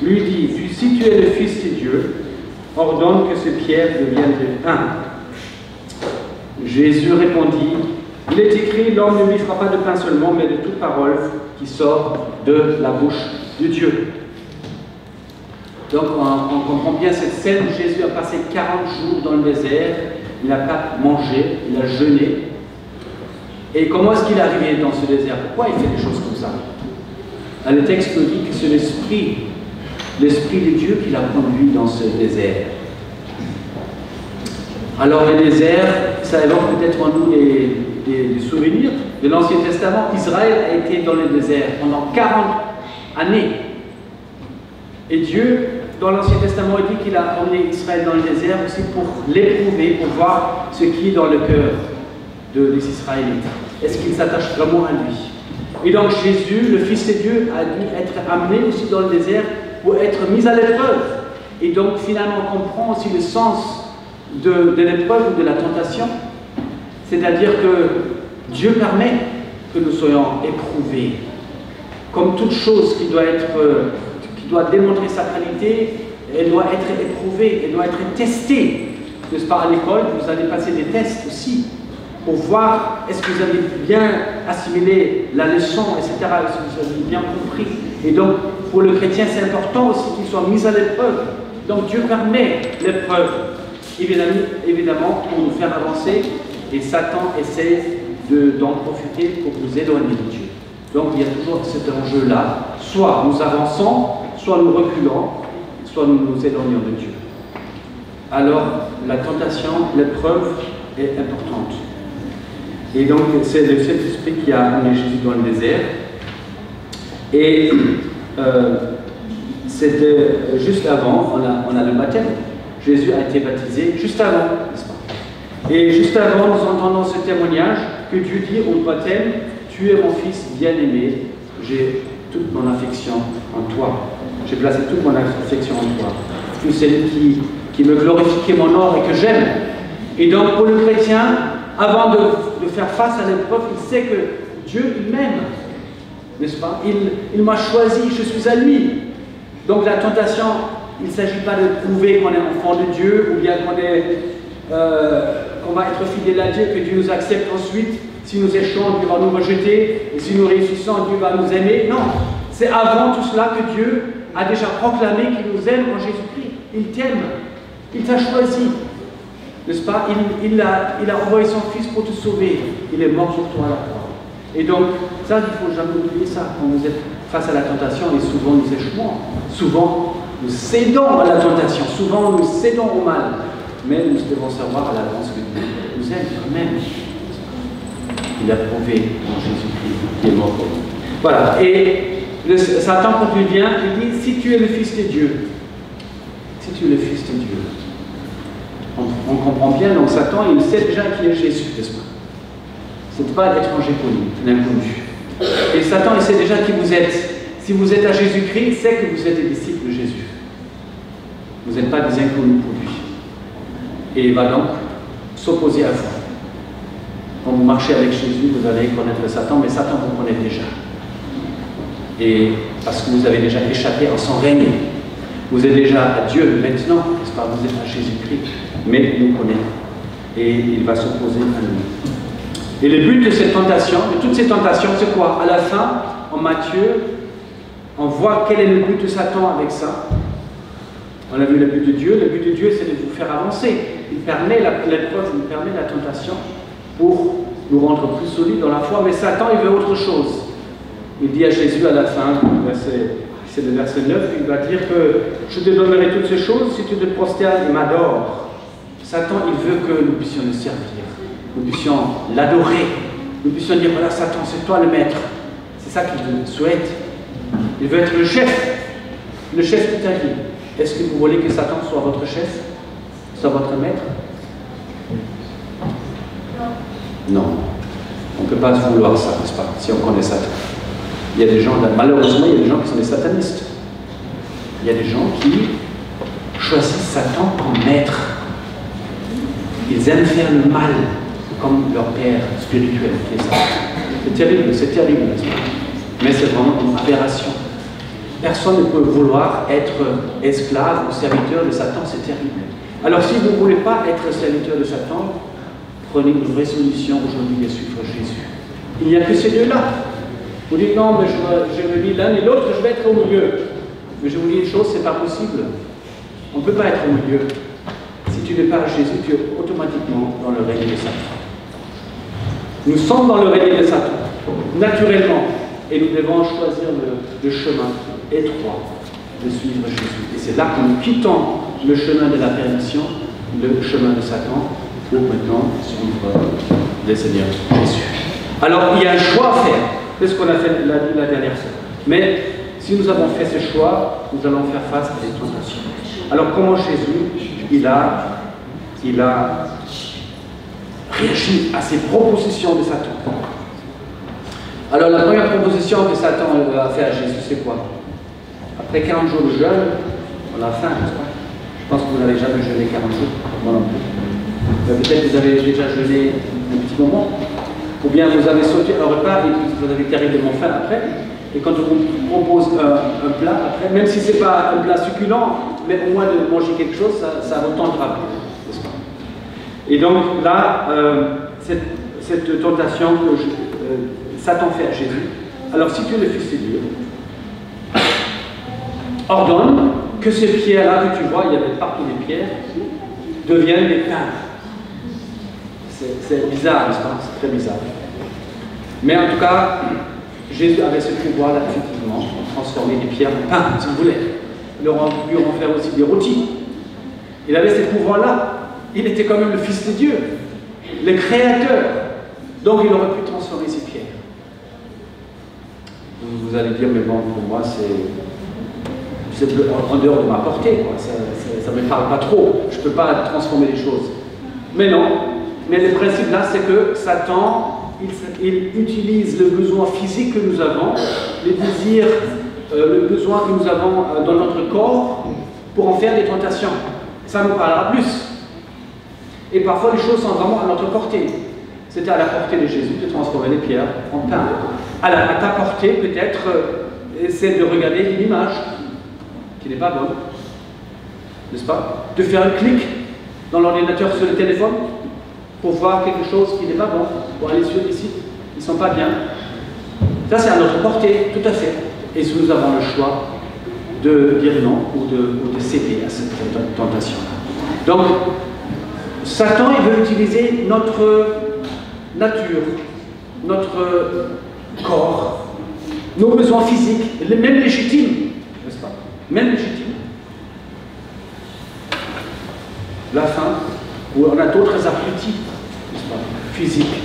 lui dit, si tu es le Fils de Dieu, ordonne que ces pierres deviennent de pain. Jésus répondit, il est écrit, l'homme ne vivra pas de pain seulement, mais de toute parole qui sort de la bouche de Dieu. Donc on comprend bien cette scène. Jésus a passé 40 jours dans le désert, il n'a pas mangé, il a jeûné. Et comment est-ce qu'il est arrivé dans ce désert? Pourquoi il fait des choses comme ça? Le texte nous dit que c'est l'Esprit de Dieu qui l'a conduit dans ce désert. Alors le désert, ça évoque peut-être en nous des souvenirs de l'Ancien Testament. Israël a été dans le désert pendant 40 années. Et Dieu, dans l'Ancien Testament, il dit qu'il a emmené Israël dans le désert aussi pour l'éprouver, pour voir ce qui est dans le cœur des Israélites. Est-ce qu'ils s'attachent vraiment à lui? Et donc Jésus, le Fils de Dieu, a dû être amené aussi dans le désert pour être mis à l'épreuve. Et donc finalement on comprend aussi le sens de l'épreuve ou de la tentation. C'est-à-dire que Dieu permet que nous soyons éprouvés. Comme toute chose qui doit démontrer sa qualité, elle doit être éprouvée, elle doit être testée. N'est-ce pas, à l'école, vous allez passer des tests aussi, pour voir est-ce que vous avez bien assimilé la leçon, etc., est-ce que vous avez bien compris. Et donc, pour le chrétien, c'est important aussi qu'il soit mis à l'épreuve. Donc Dieu permet l'épreuve, évidemment, pour nous faire avancer, et Satan essaie d'en profiter pour nous éloigner de Dieu. Donc il y a toujours cet enjeu-là, soit nous avançons, soit nous reculons, soit nous nous éloignons de Dieu. Alors la tentation, l'épreuve est importante. Et donc c'est le Saint-Esprit qui a amené Jésus dans le désert. Et c'était juste avant, on a le baptême. Jésus a été baptisé juste avant, n'est-ce pas? Et juste avant, nous entendons ce témoignage que Dieu dit au baptême, tu es mon fils bien-aimé, j'ai toute mon affection en toi. J'ai placé toute mon affection en toi. Tu es celui qui me glorifie, qui m'honore et que j'aime. Et donc pour le chrétien, avant de faire face à l'épreuve, il sait que Dieu m'aime, n'est-ce pas? Il m'a choisi, je suis à lui. Donc la tentation, il ne s'agit pas de prouver qu'on est enfant de Dieu ou bien qu'on va être fidèle à Dieu, que Dieu nous accepte ensuite. Si nous échouons, Dieu va nous rejeter, et si nous réussissons, Dieu va nous aimer. Non, c'est avant tout cela que Dieu a déjà proclamé qu'il nous aime en Jésus-Christ. Il t'aime, il t'a choisi, n'est-ce pas? Il a envoyé son Fils pour te sauver. Il est mort sur toi à la croix. Et donc, ça, il ne faut jamais oublier ça. Quand vous êtes face à la tentation, et souvent nous échouons, souvent nous cédons à la tentation, souvent nous cédons au mal. Mais nous devons savoir à l'avance que Dieu nous aime quand même. Il a prouvé en Jésus-Christ qui est mort pour nous. Voilà. Et Satan, quand il vient, il dit, si tu es le Fils de Dieu, si tu es le Fils de Dieu, on comprend bien, donc Satan, il sait déjà qui est Jésus, n'est-ce pas? Ce n'est pas l'étranger connu, l'inconnu. Et Satan, il sait déjà qui vous êtes. Si vous êtes à Jésus-Christ, il sait que vous êtes des disciples de Jésus. Vous n'êtes pas des inconnus pour lui. Et il va donc s'opposer à vous. Quand vous marchez avec Jésus, vous allez connaître Satan, mais Satan vous connaît déjà. Et parce que vous avez déjà échappé à son règne. Vous êtes déjà à Dieu maintenant, n'est-ce pas? Vous êtes à Jésus-Christ, mais il nous connaît. Et il va s'opposer à nous. Et le but de cette tentation, de toutes ces tentations, c'est quoi? À la fin, en Matthieu, on voit quel est le but de Satan avec ça. On a vu le but de Dieu. Le but de Dieu, c'est de vous faire avancer. Il permet l'épreuve, il permet la tentation pour nous rendre plus solides dans la foi. Mais Satan, il veut autre chose. Il dit à Jésus à la fin, c'est le verset 9, il va dire que je te donnerai toutes ces choses si tu te prosternes et m'adores. Satan, il veut que nous puissions le servir, nous puissions l'adorer, nous puissions dire, voilà Satan, c'est toi le maître. C'est ça qu'il souhaite. Il veut être le chef de ta vie. Est-ce que vous voulez que Satan soit votre chef, soit votre maître? Non. On ne peut pas vouloir ça, n'est-ce pas, si on connaît Satan. Il y a des gens, malheureusement, il y a des gens qui sont des satanistes. Il y a des gens qui choisissent Satan comme maître. Ils aiment faire le mal comme leur père spirituel qui est Satan. C'est terrible, n'est-ce pas? Mais c'est vraiment une aberration. Personne ne peut vouloir être esclave ou serviteur de Satan, c'est terrible. Alors si vous ne voulez pas être serviteur de Satan, prenez une résolution aujourd'hui de suivre Jésus. Il n'y a que ces deux-là. Vous dites non, mais je me dis l'un et l'autre, je vais être au milieu. Mais je vous dis une chose, c'est pas possible. On ne peut pas être au milieu. Si tu n'es pas Jésus, tu es automatiquement dans le règne de Satan. Nous sommes dans le règne de Satan, naturellement, et nous devons choisir le chemin étroit de suivre Jésus. Et c'est là que nous quittons le chemin de la perdition, le chemin de Satan, pour maintenant suivre le Seigneur Jésus. Alors, il y a un choix à faire. C'est ce qu'on a fait la dernière fois. Mais si nous avons fait ce choix, nous allons faire face à des tentations. Alors, comment Jésus, il a réagi à ces propositions de Satan? Alors, la première proposition que Satan a fait à Jésus, c'est quoi? Après 40 jours de jeûne, on a faim, n'est-ce pas? Je pense que vous n'avez jamais jeûné 40 jours, moi non plus. Peut-être que vous avez déjà jeûné un petit moment, ou bien vous avez sauté un repas et vous avez terriblement faim après, et quand on vous propose un plat après, même si ce n'est pas un plat succulent, mais au moins de manger quelque chose, ça vous tentera plus, n'est-ce pas? Et donc là, cette tentation que Satan fait à Jésus, alors si tu es le Fils de Dieu, ordonne que ces pierres-là que tu vois, il y avait partout des pierres, deviennent des pains. C'est bizarre, n'est-ce pas? C'est très bizarre. Mais en tout cas, Jésus avait ce pouvoir-là, effectivement, de transformer des pierres en pain, si vous voulez. Il aurait pu en faire aussi des rôtis. Il avait ce pouvoir-là. Il était quand même le Fils de Dieu, le Créateur. Donc il aurait pu transformer ces pierres. Vous allez dire, mais bon, pour moi, c'est en dehors de ma portée, quoi. Ça ne me parle pas trop. Je ne peux pas transformer les choses. Mais non. Mais le principe là, c'est que Satan, il utilise le besoin physique que nous avons, les désirs, le besoin que nous avons dans notre corps, pour en faire des tentations. Ça nous parlera plus. Et parfois, les choses sont vraiment à notre portée. C'était à la portée de Jésus de transformer les pierres en pain. À ta portée, peut-être, c'est de regarder une image qui n'est pas bonne, n'est-ce pas? De faire un clic dans l'ordinateur sur le téléphone pour voir quelque chose qui n'est pas bon, pour aller sur des sites qui ne sont pas bien. Ça, c'est à notre portée, tout à fait. Et si nous avons le choix de dire non ou de céder à cette tentation-là. Donc, Satan, il veut utiliser notre nature, notre corps, nos besoins physiques, même légitimes, n'est-ce pas? Même légitimes. La faim, ou on a d'autres appétits, n'est-ce pas, physiques,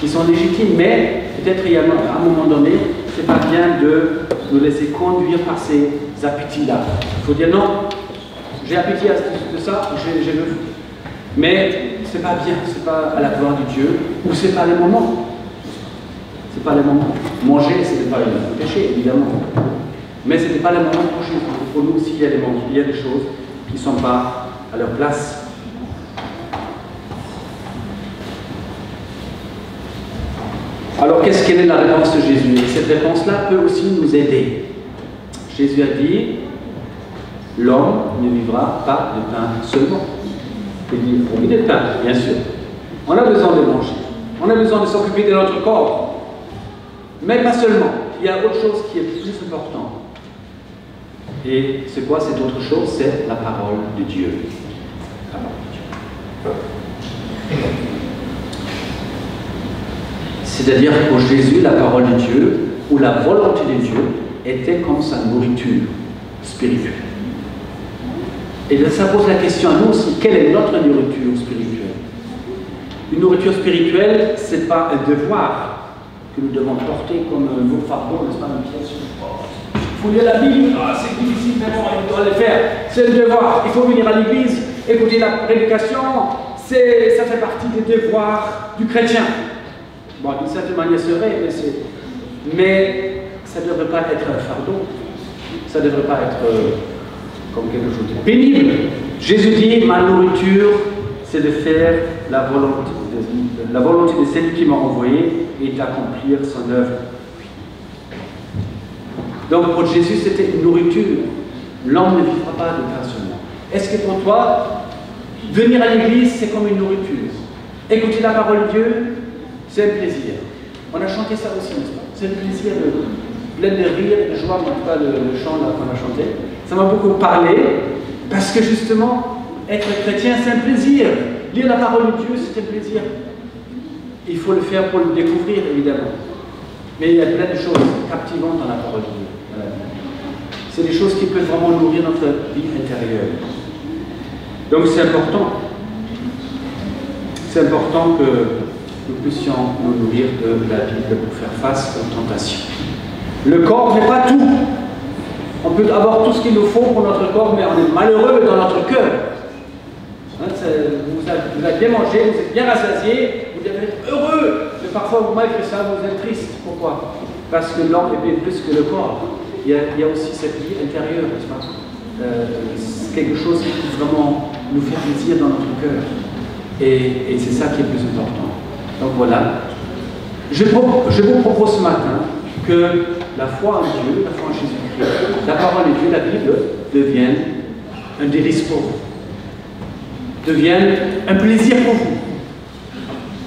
qui sont légitimes, mais peut-être à un moment donné, c'est pas bien de nous laisser conduire par ces appétits-là. Il faut dire non, j'ai appétit de ça, je veux. Mais c'est pas bien, c'est pas à la gloire de Dieu, ou c'est pas les moments. C'est pas les moments. Manger, ce n'est pas le péché, évidemment. Mais ce n'est pas les moments pour Jésus. Pour nous aussi, il y a des choses qui ne sont pas à leur place. Alors, quelle est la réponse de Jésus? Et cette réponse-là peut aussi nous aider. Jésus a dit, l'homme ne vivra pas de pain seulement. Il dit, on vit de pain, bien sûr. On a besoin de manger. On a besoin de s'occuper de notre corps. Mais pas seulement. Il y a autre chose qui est plus important. Et c'est quoi cette autre chose? C'est la parole de Dieu. La parole de Dieu. C'est-à-dire pour Jésus, la parole de Dieu, ou la volonté de Dieu, était comme sa nourriture spirituelle. Et là, ça pose la question à nous aussi, quelle est notre nourriture spirituelle? Une nourriture spirituelle, ce n'est pas un devoir que nous devons porter comme un lourd fardeau, n'est-ce pas, une pièce. Il faut lire la Bible, c'est difficile, mais bon, il doit le faire. C'est le devoir. Il faut venir à l'église, écouter la prédication, ça fait partie des devoirs du chrétien. Bon, d'une certaine manière, c'est vrai, mais ça ne devrait pas être un fardeau. Ça ne devrait pas être comme quelque chose de pénible. Jésus dit, ma nourriture, c'est de faire la volonté la volonté de celui qui m'a envoyé est d'accomplir son œuvre. Donc pour Jésus, c'était une nourriture. L'homme ne vivra pas de pain seulement. Est-ce que pour toi, venir à l'église, c'est comme une nourriture? Écouter la parole de Dieu, c'est un plaisir. On a chanté ça aussi, n'est-ce pas? C'est un plaisir plein de rire et de joie, en tout cas le chant qu'on a chanté. Ça m'a beaucoup parlé, parce que justement, être chrétien, c'est un plaisir. Lire la parole de Dieu, c'est un plaisir. Il faut le faire pour le découvrir, évidemment. Mais il y a plein de choses captivantes dans la parole de Dieu. Voilà. C'est des choses qui peuvent vraiment nourrir notre vie intérieure. Donc c'est important. C'est important que nous puissions nous nourrir de la Bible pour faire face aux tentations. Le corps n'est pas tout. On peut avoir tout ce qu'il nous faut pour notre corps, mais on est malheureux dans notre cœur. Hein, vous avez bien mangé, vous êtes bien rassasié, vous devez être heureux. Mais parfois, malgré ça, vous êtes triste. Pourquoi? Parce que l'homme est bien plus que le corps. Il y a aussi cette vie intérieure, n'est-ce pas? C'est quelque chose qui peut vraiment nous faire plaisir dans notre cœur. Et c'est ça qui est le plus important. Donc voilà. Je vous propose ce matin que la foi en Dieu, la foi en Jésus-Christ, la parole de Dieu, la Bible, devienne un délice pour vous. Devienne un plaisir pour vous.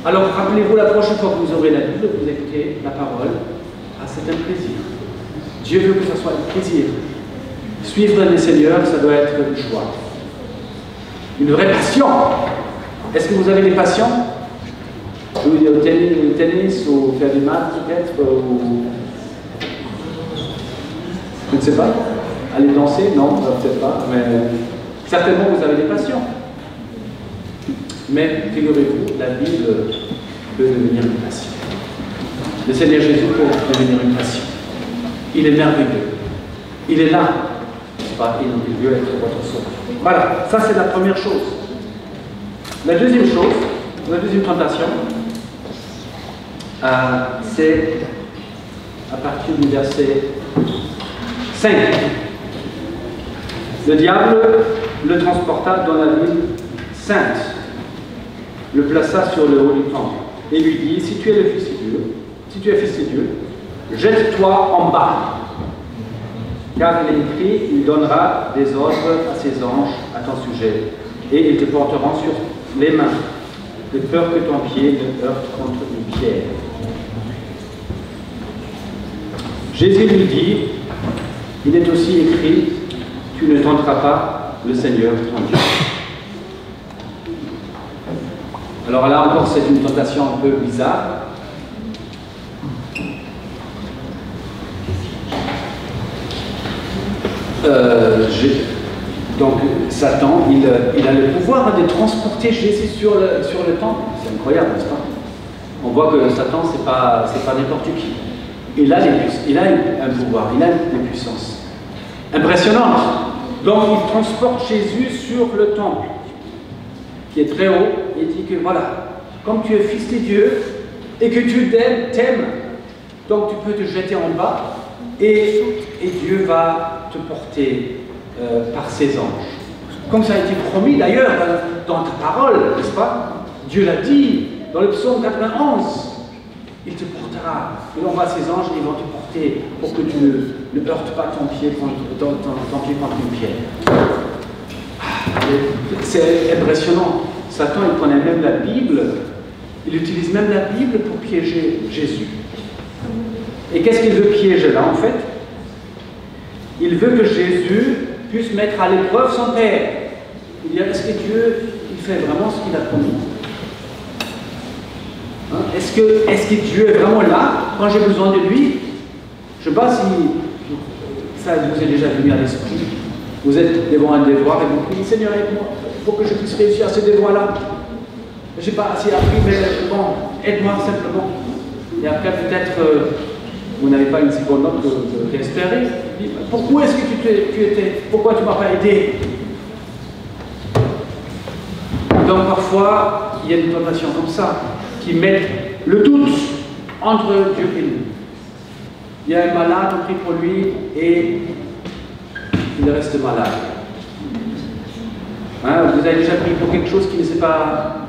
Alors rappelez-vous la prochaine fois que vous aurez la Bible, vous écoutez la parole, c'est un plaisir. Dieu veut que ça soit un plaisir. Suivre le Seigneur, ça doit être une joie. Une vraie passion. Est-ce que vous avez des passions? Jouer au tennis ou faire des maths peut-être ou... Je ne sais pas. Aller danser? Non, peut-être pas. Mais certainement vous avez des passions. Mais figurez-vous, la Bible peut devenir une passion. Le Seigneur Jésus peut devenir une passion. Il est merveilleux. Il est là. Il veut être votre sauveur. Voilà, ça c'est la première chose. La deuxième chose, la deuxième tentation, c'est à partir du verset 5. Le diable le transporta dans la ville sainte, le plaça sur le haut du temple et lui dit: si tu es le Fils de Dieu, si tu es Fils de Dieu, jette-toi en bas. Car il est écrit, il donnera des ordres à ses anges à ton sujet, et ils te porteront sur les mains, de peur que ton pied ne heurte contre une pierre. Jésus lui dit, il est aussi écrit, tu ne tenteras pas le Seigneur ton Dieu. Alors là encore, c'est une tentation un peu bizarre. Donc Satan, il a le pouvoir de transporter Jésus sur le temple. C'est incroyable, n'est-ce pas? On voit que Satan, c'est pas n'importe qui. Il a un pouvoir, il a une puissance impressionnante. Donc il transporte Jésus sur le temple, qui est très haut, et il dit que voilà, comme tu es Fils de Dieu, et que tu t'aimes, donc tu peux te jeter en bas, et Dieu va te porter par ses anges. Comme ça a été promis d'ailleurs dans ta parole, n'est-ce pas? Dieu l'a dit dans le psaume 91. Il te portera, il envoie ses anges et ils vont te porter pour que tu ne heurtes pas ton pied contre une pierre. C'est impressionnant. Satan, il connaît même la Bible, il utilise même la Bible pour piéger Jésus. Et qu'est-ce qu'il veut piéger là en fait? Il veut que Jésus puisse mettre à l'épreuve son Père. Il dit, est-ce que Dieu, il fait vraiment ce qu'il a promis? Hein? Est-ce que Dieu est vraiment là quand j'ai besoin de lui? Je ne sais pas si ça vous est déjà venu à l'esprit. Vous êtes devant un devoir et vous priez, Seigneur, aide-moi pour que je puisse réussir à ce devoir-là. Je n'ai pas assez appris, mais bon, aide-moi simplement. Et après, peut-être, vous n'avez pas une si bonne note de réespérer. Pourquoi est-ce que pourquoi tu ne m'as pas aidé? Donc parfois, il y a des tentations comme ça, qui mettent le doute entre Dieu et nous. Il y a un malade, on prie pour lui, et il reste malade. Hein, vous avez déjà prié pour quelque chose qui ne s'est pas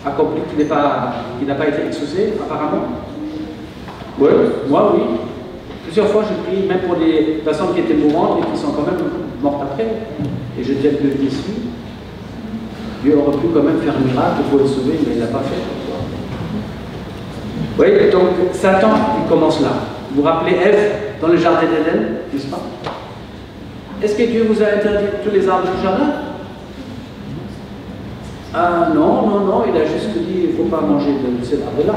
accompli, qui n'a pas été exaucé, apparemment? Oui, moi oui. Plusieurs fois je prie, même pour des personnes qui étaient mourantes et qui sont quand même mortes après. Et j'étais un peu déçu. Dieu aurait pu quand même faire un miracle pour les sauver, mais il ne l'a pas fait. Vous voyez, donc Satan, il commence là. Vous vous rappelez Ève dans le jardin d'Éden, n'est-ce pas? Est-ce que Dieu vous a interdit tous les arbres du jardin? Ah non, non, non, il a juste dit il ne faut pas manger de cet arbre-là.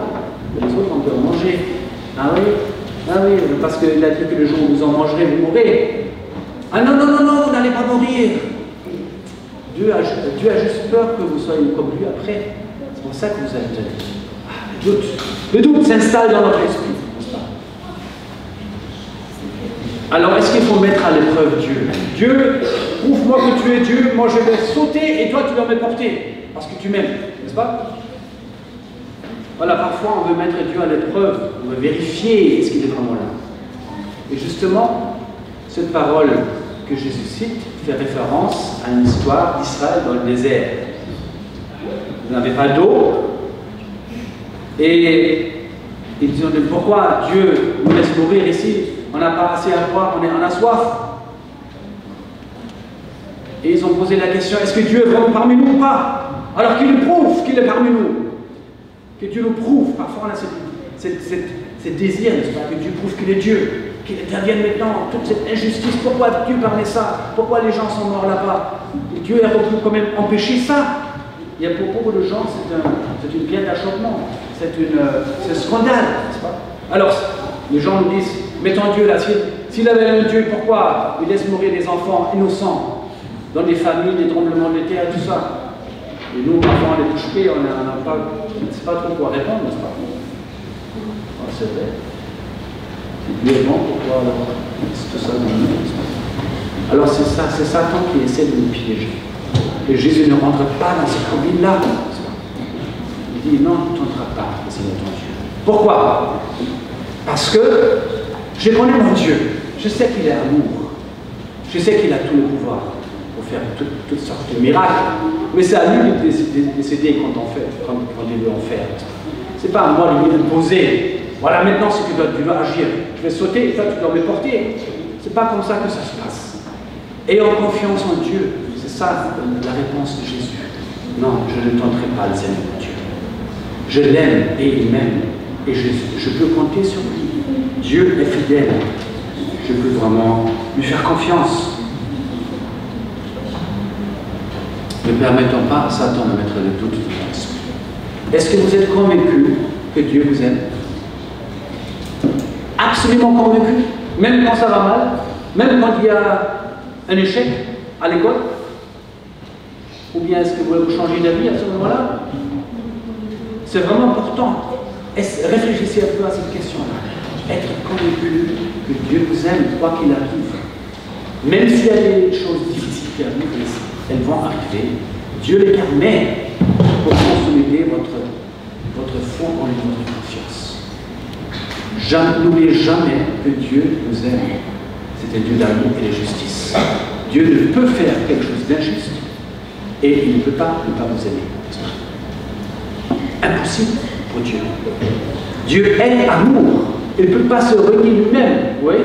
Les autres, on peut en manger. Ah oui, parce qu'il a dit que le jour où vous en mangerez, vous mourrez. Ah non, non, non, non, vous n'allez pas mourir. Dieu a juste peur que vous soyez comme lui après. C'est pour ça que vous avez interdit. Le doute s'installe dans notre esprit, n'est-ce pas? Alors, est-ce qu'il faut mettre à l'épreuve Dieu? Dieu, prouve-moi que tu es Dieu, moi je vais sauter et toi tu dois me porter, parce que tu m'aimes, n'est-ce pas? Voilà, parfois on veut mettre Dieu à l'épreuve, on veut vérifier est-ce qu'il est vraiment là. Et justement, cette parole que Jésus cite fait référence à une histoire d'Israël dans le désert. Vous n'avez pas d'eau, et ils disent pourquoi Dieu nous laisse mourir ici? On n'a pas assez à boire, on a soif. Et ils ont posé la question, est-ce que Dieu est vraiment parmi nous ou pas? Alors qu'il nous prouve qu'il est parmi nous. Que Dieu nous prouve. Parfois on a ce désir, n'est-ce pas, que Dieu prouve qu'il est Dieu, qu'il intervienne maintenant, toute cette injustice. Pourquoi Dieu permet ça? Pourquoi les gens sont morts là-bas? Et Dieu a quand même empêché ça. Il y a pour beaucoup de gens, c'est une pierre d'achoppement, c'est un scandale, n'est-ce pas? Alors, les gens nous disent, mettons Dieu là, s'il avait un Dieu, pourquoi il laisse mourir des enfants innocents dans des familles, des tremblements de terre, tout ça? Et nous, parfois, on est touchés, on n'a pas, ne sait pas trop quoi répondre, n'est-ce pas? Oh, c'est vrai. Si Dieu est bon, pourquoi alors c'est tout ça dans le monde, n'est-ce pas? Alors c'est ça, c'est Satan qui essaie de nous piéger. Et Jésus ne rentre pas dans cette combine-là. Il dit non, tu ne tenteras pas, Seigneur ton Dieu. Pourquoi? Parce que je connais mon Dieu. Je sais qu'il est amour. Je sais qu'il a tout le pouvoir pour faire toutes sortes de miracles. Mais c'est à lui de décider quand il veut en faire. Ce n'est pas à moi de lui imposer. Voilà maintenant ce que tu dois agir. Je vais sauter et toi tu dois me porter. Ce n'est pas comme ça que ça se passe. Ayons confiance en Dieu. C'est ça la réponse de Jésus. Non, je ne tenterai pas le Seigneur mon Dieu. Je l'aime et il m'aime. Et je peux compter sur lui. Dieu est fidèle. Je peux vraiment lui faire confiance. Ne permettons pas à Satan de mettre le doute dans notre esprit. Est-ce que vous êtes convaincu que Dieu vous aime? Absolument convaincu? Même quand ça va mal? Même quand il y a un échec à l'école? Ou bien est-ce que vous voulez changer d'avis à ce moment-là? C'est vraiment important. Réfléchissez un peu à cette question-là. Être convaincu que Dieu vous aime, quoi qu'il arrive. Même s'il y a des choses difficiles qui arrivent, elles vont arriver. Dieu les permet pour consolider votre foi en lui, votre confiance. N'oubliez jamais que Dieu vous aime. C'est un Dieu d'amour et de justice. Dieu ne peut faire quelque chose d'injuste et il ne peut pas ne pas vous aimer. Impossible pour Dieu. Dieu est amour. Il ne peut pas se renier lui-même. Vous voyez?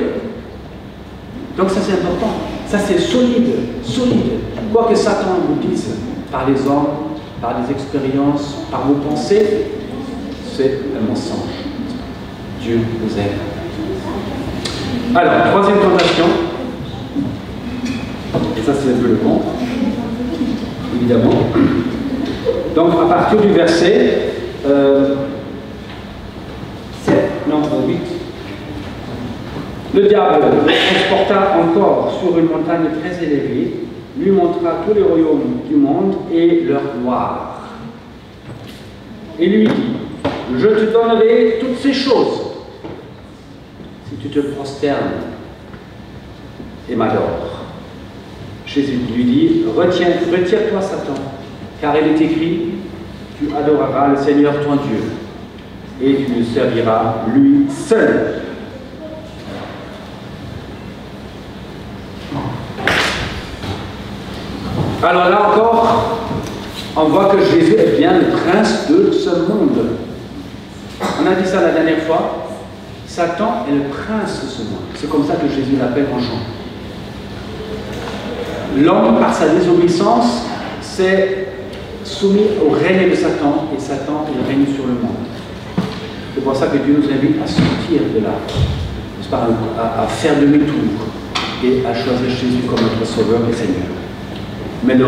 Donc ça c'est important. Ça c'est solide. Solide. Quoi que Satan vous dise par les hommes, par les expériences, par vos pensées, c'est un mensonge. Dieu vous aime. Alors, troisième tentation. Et ça c'est un peu le bon, évidemment. Donc à partir du verset 8. Le diable le transporta encore sur une montagne très élevée, lui montra tous les royaumes du monde et leur gloire. Et lui dit, je te donnerai toutes ces choses si tu te prosternes et m'adores. Jésus lui dit, retire-toi Satan, car il est écrit, tu adoreras le Seigneur ton Dieu, et tu le serviras lui seul. Alors là encore, on voit que Jésus est bien le prince de ce monde. On a dit ça la dernière fois. Satan est le prince de ce monde. C'est comme ça que Jésus l'appelle en Jean. L'homme, par sa désobéissance, s'est soumis au règne de Satan, et Satan il règne sur le monde. C'est pour ça que Dieu nous invite à sortir de là, n'est-ce pas, à faire demi-tour et à choisir Jésus comme notre Sauveur et Seigneur. Mais le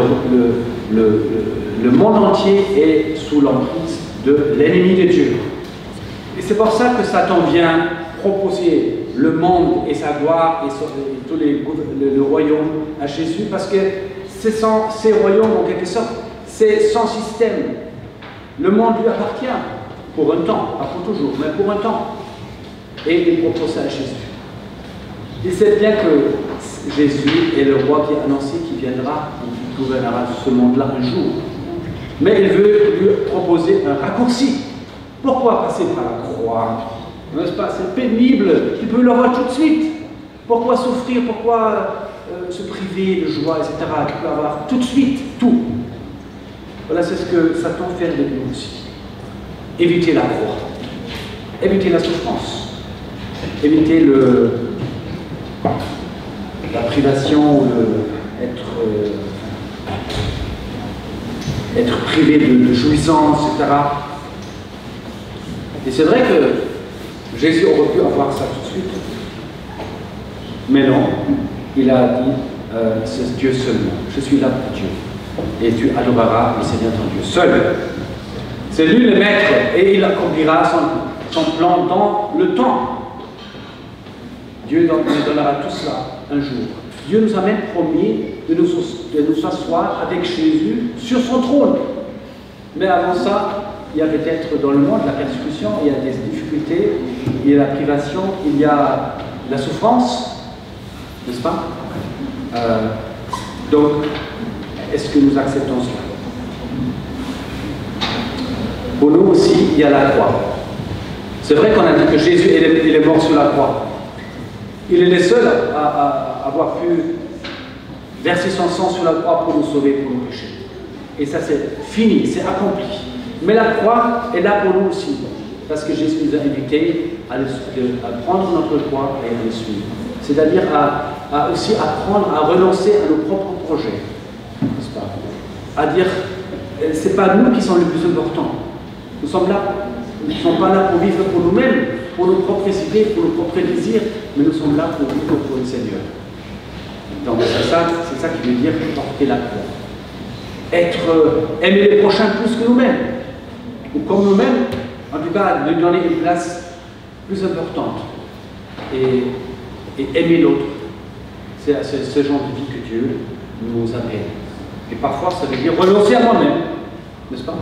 monde entier est sous l'emprise de l'ennemi de Dieu. Et c'est pour ça que Satan vient proposer le monde et sa gloire et tous le royaume à Jésus, parce que ces royaumes, en quelque sorte, c'est son système. Le monde lui appartient pour un temps, pas pour toujours, mais pour un temps. Et il propose ça à Jésus. Il sait bien que Jésus est le roi qui est annoncé, qui viendra, qui gouvernera ce monde-là un jour. Mais il veut lui proposer un raccourci. Pourquoi passer par la croix? N'est-ce pas? C'est pénible, tu peux l'avoir tout de suite. Pourquoi souffrir? Pourquoi se priver de joie, etc. Tu peux avoir tout de suite tout. Voilà, c'est ce que Satan fait de nous aussi. Éviter la croix, éviter la souffrance, éviter la privation, être privé de jouissance, etc. Et c'est vrai que Jésus aurait pu avoir ça tout de suite. Mais non, il a dit, c'est Dieu seulement. Je suis là pour Dieu. Et tu adoreras le Seigneur ton Dieu seul. C'est lui le maître et il accomplira son plan dans le temps. Dieu nous donnera tout cela un jour. Dieu nous a même promis de nous asseoir avec Jésus sur son trône. Mais avant ça, il y a peut-être dans le monde la persécution, il y a des difficultés, il y a la privation, il y a la souffrance, n'est-ce pas? Donc, est-ce que nous acceptons cela? Pour nous aussi, il y a la croix. C'est vrai qu'on a dit que Jésus il est mort sur la croix. Il est le seul à avoir pu verser son sang sur la croix pour nous sauver, pour nos péchés. Et ça, c'est fini, c'est accompli. Mais la croix est là pour nous aussi, parce que Jésus nous a invités à prendre notre croix et à le suivre. C'est-à-dire à aussi apprendre à renoncer à nos propres projets, n'est-ce pas? À dire, c'est pas nous qui sommes les plus importants. Nous sommes là, nous ne sommes pas là pour vivre pour nous-mêmes, pour nos propres idées, pour nos propres désirs, mais nous sommes là pour vivre pour le Seigneur. Donc c'est ça qui veut dire porter la croix. Aimer les prochains plus que nous-mêmes, ou comme nous-mêmes, en tout cas, lui donner une place plus importante. Et aimer l'autre. C'est ce genre de vie que Dieu nous appelle. Et parfois, ça veut dire renoncer à moi-même, n'est-ce pas?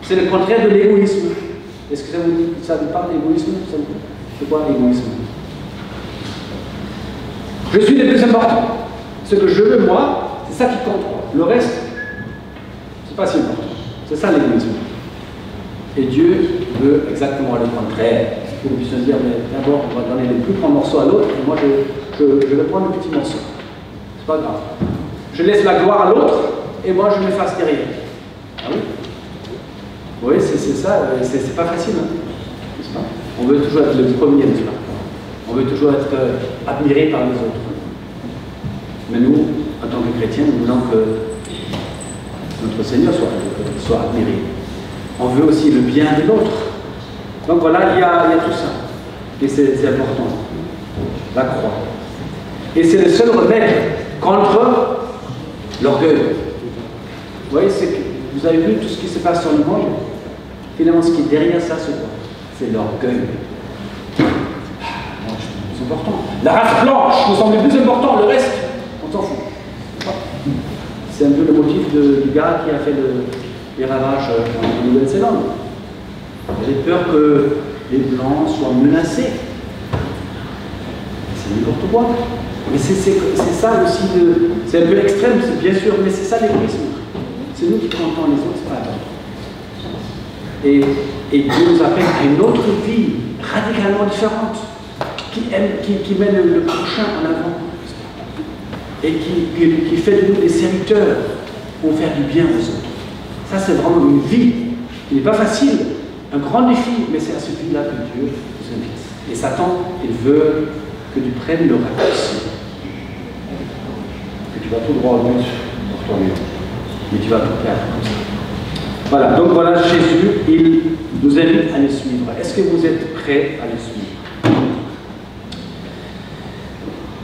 C'est le contraire de l'égoïsme. Est-ce que ça vous parle d'égoïsme? C'est quoi l'égoïsme? Je suis le plus important. Ce que je veux, moi, c'est ça qui compte. Le reste, c'est pas si important. C'est ça l'égoïsme. Et Dieu veut exactement le contraire. Que nous puissions dire, mais d'abord, on va donner le plus grand morceau à l'autre, et moi, je vais prendre le petit morceau. C'est pas grave. Je laisse la gloire à l'autre, et moi, je m'efface derrière. Ah oui? Oui, c'est ça, c'est pas facile, hein, n'est-ce pas? On veut toujours être le premier, n'est-ce pas? On veut toujours être admiré par les autres. Mais nous, en tant que chrétiens, nous voulons que notre Seigneur soit admiré. On veut aussi le bien de l'autre. Donc voilà, il y a tout ça. Et c'est important. La croix. Et c'est le seul remède contre l'orgueil. Vous voyez, vous avez vu tout ce qui se passe dans le monde. Finalement, ce qui est derrière ça, c'est quoi? C'est l'orgueil. Moi, je suis le plus important. La race blanche, nous sommes les plus importants. Le reste, on s'en fout. C'est un peu le motif du gars qui a fait les ravages en Nouvelle-Zélande. Il avait peur que les Blancs soient menacés. C'est n'importe quoi. Mais c'est ça aussi, c'est un peu extrême, bien sûr, mais c'est ça l'égoïsme. C'est nous qui comptons, les autres, c'est pas grave. Et Dieu nous appelle à une autre vie radicalement différente, qui met le prochain en avant et qui fait de nous des serviteurs pour faire du bien aux autres. Ça, c'est vraiment une vie qui n'est pas facile, un grand défi, mais c'est à celui-là que Dieu nous invite. Et Satan, il veut que tu prennes le raccourci, que tu vas tout droit au but pour toi-même, mais tu vas tout perdre comme ça. Voilà, donc voilà, Jésus, il nous invite à le suivre. Est-ce que vous êtes prêts à le suivre?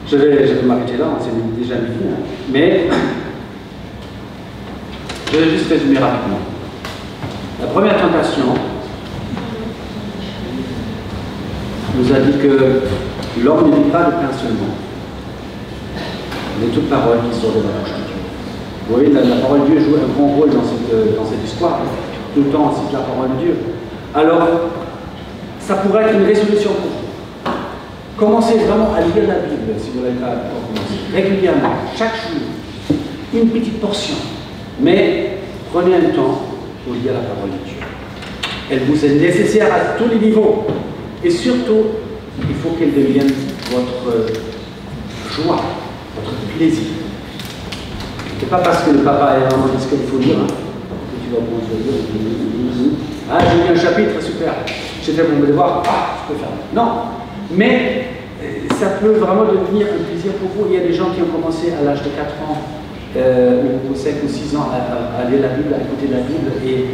Je vais m'arrêter là, c'est déjà midi, hein. Mais je vais juste résumer rapidement. La première tentation nous a dit que l'homme ne vit pas de pain seulement, mais toute parole qui sort de la bouche de Dieu. Vous voyez, la parole de Dieu joue un grand rôle dans cette histoire. Tout le temps, on cite la parole de Dieu. Alors, ça pourrait être une résolution pour vous. Commencez vraiment à lire la Bible, si vous n'avez pas encore commencé, régulièrement, chaque jour, une petite portion. Mais prenez un temps pour lire la parole de Dieu. Elle vous est nécessaire à tous les niveaux. Et surtout, il faut qu'elle devienne votre joie, votre plaisir. Ce n'est pas parce que le papa est vraiment dit ce qu'il faut lire, hein, que tu vas prendre le lire. Ah, j'ai lu un chapitre, super. J'ai fait mon devoir, je peux faire. Non, mais ça peut vraiment devenir un plaisir pour vous. Il y a des gens qui ont commencé à l'âge de 4 ans, ou 5 ou 6 ans à lire la Bible, à écouter la Bible, et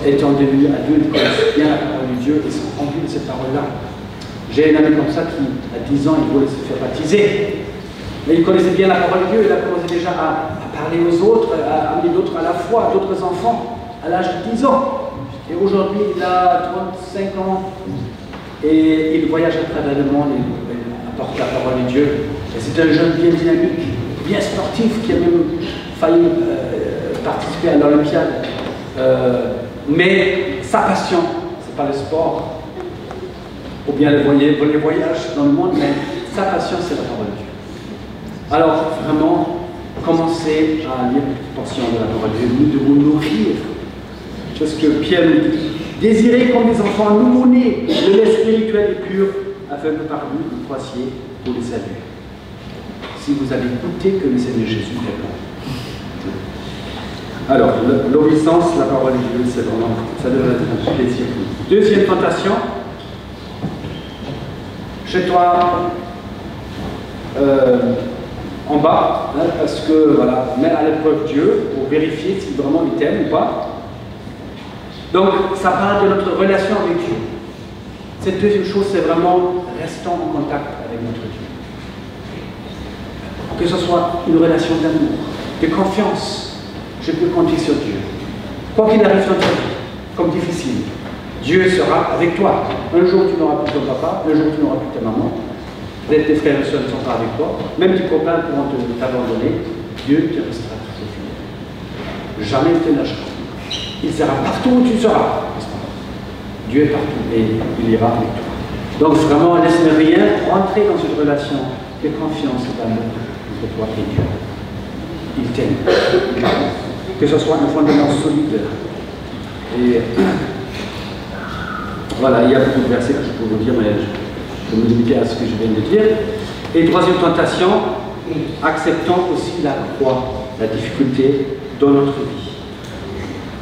étant devenus adultes, connaissent bien la parole de Dieu et sont remplis de cette parole-là. J'ai un ami comme ça qui, à 10 ans, il voulait se faire baptiser. Mais il connaissait bien la parole de Dieu, il a commencé déjà à parler aux autres, à amener d'autres à la foi, d'autres enfants, à l'âge de 10 ans. Et aujourd'hui, il a 35 ans et il voyage à travers le monde et apporte la parole de Dieu. Et c'est un jeune bien dynamique, bien sportif, qui a même failli participer à l'Olympiade. Mais sa passion, c'est pas le sport, ou bien les voyages dans le monde, mais sa passion, c'est la parole de Dieu. Alors, vraiment, commencez à lire une portion de la parole de Dieu, de vous nourrir. C'est ce que Pierre nous dit. Désirez comme des enfants nouveau-nés, le lait spirituel et pur, afin que par vous, vous croissiez pour le salut. Si vous avez goûté que le Seigneur Jésus est bon. Alors, l'obéissance, la parole de Dieu, c'est vraiment, ça devrait être un plaisir. Deuxième tentation, chez toi, en bas, hein, parce que, voilà, mets à l'épreuve Dieu pour vérifier si vraiment il t'aime ou pas. Donc, ça parle de notre relation avec Dieu. Cette deuxième chose, c'est vraiment, restons en contact avec notre Dieu. Que ce soit une relation d'amour, de confiance. Je peux compter sur Dieu. Quoi qu'il arrive dans ta vie, comme difficile, Dieu sera avec toi. Un jour, tu n'auras plus ton papa, un jour, tu n'auras plus ta maman. Peut-être tes frères et soeurs ne sont pas avec toi. Même tes copains pourront t'abandonner. Dieu te restera toujours fidèle. Jamais il te lâchera. Il sera partout où tu seras. Dieu est partout et il ira avec toi. Donc vraiment, laisse rien rentrer dans une relation de confiance et d'amour entre toi et Dieu. Il t'aime. Que ce soit un fondement solide. Et voilà, il y a beaucoup de versets que je peux vous dire, mais je vais me limiter à ce que je viens de dire. Et troisième tentation, acceptons aussi la croix, la difficulté dans notre vie.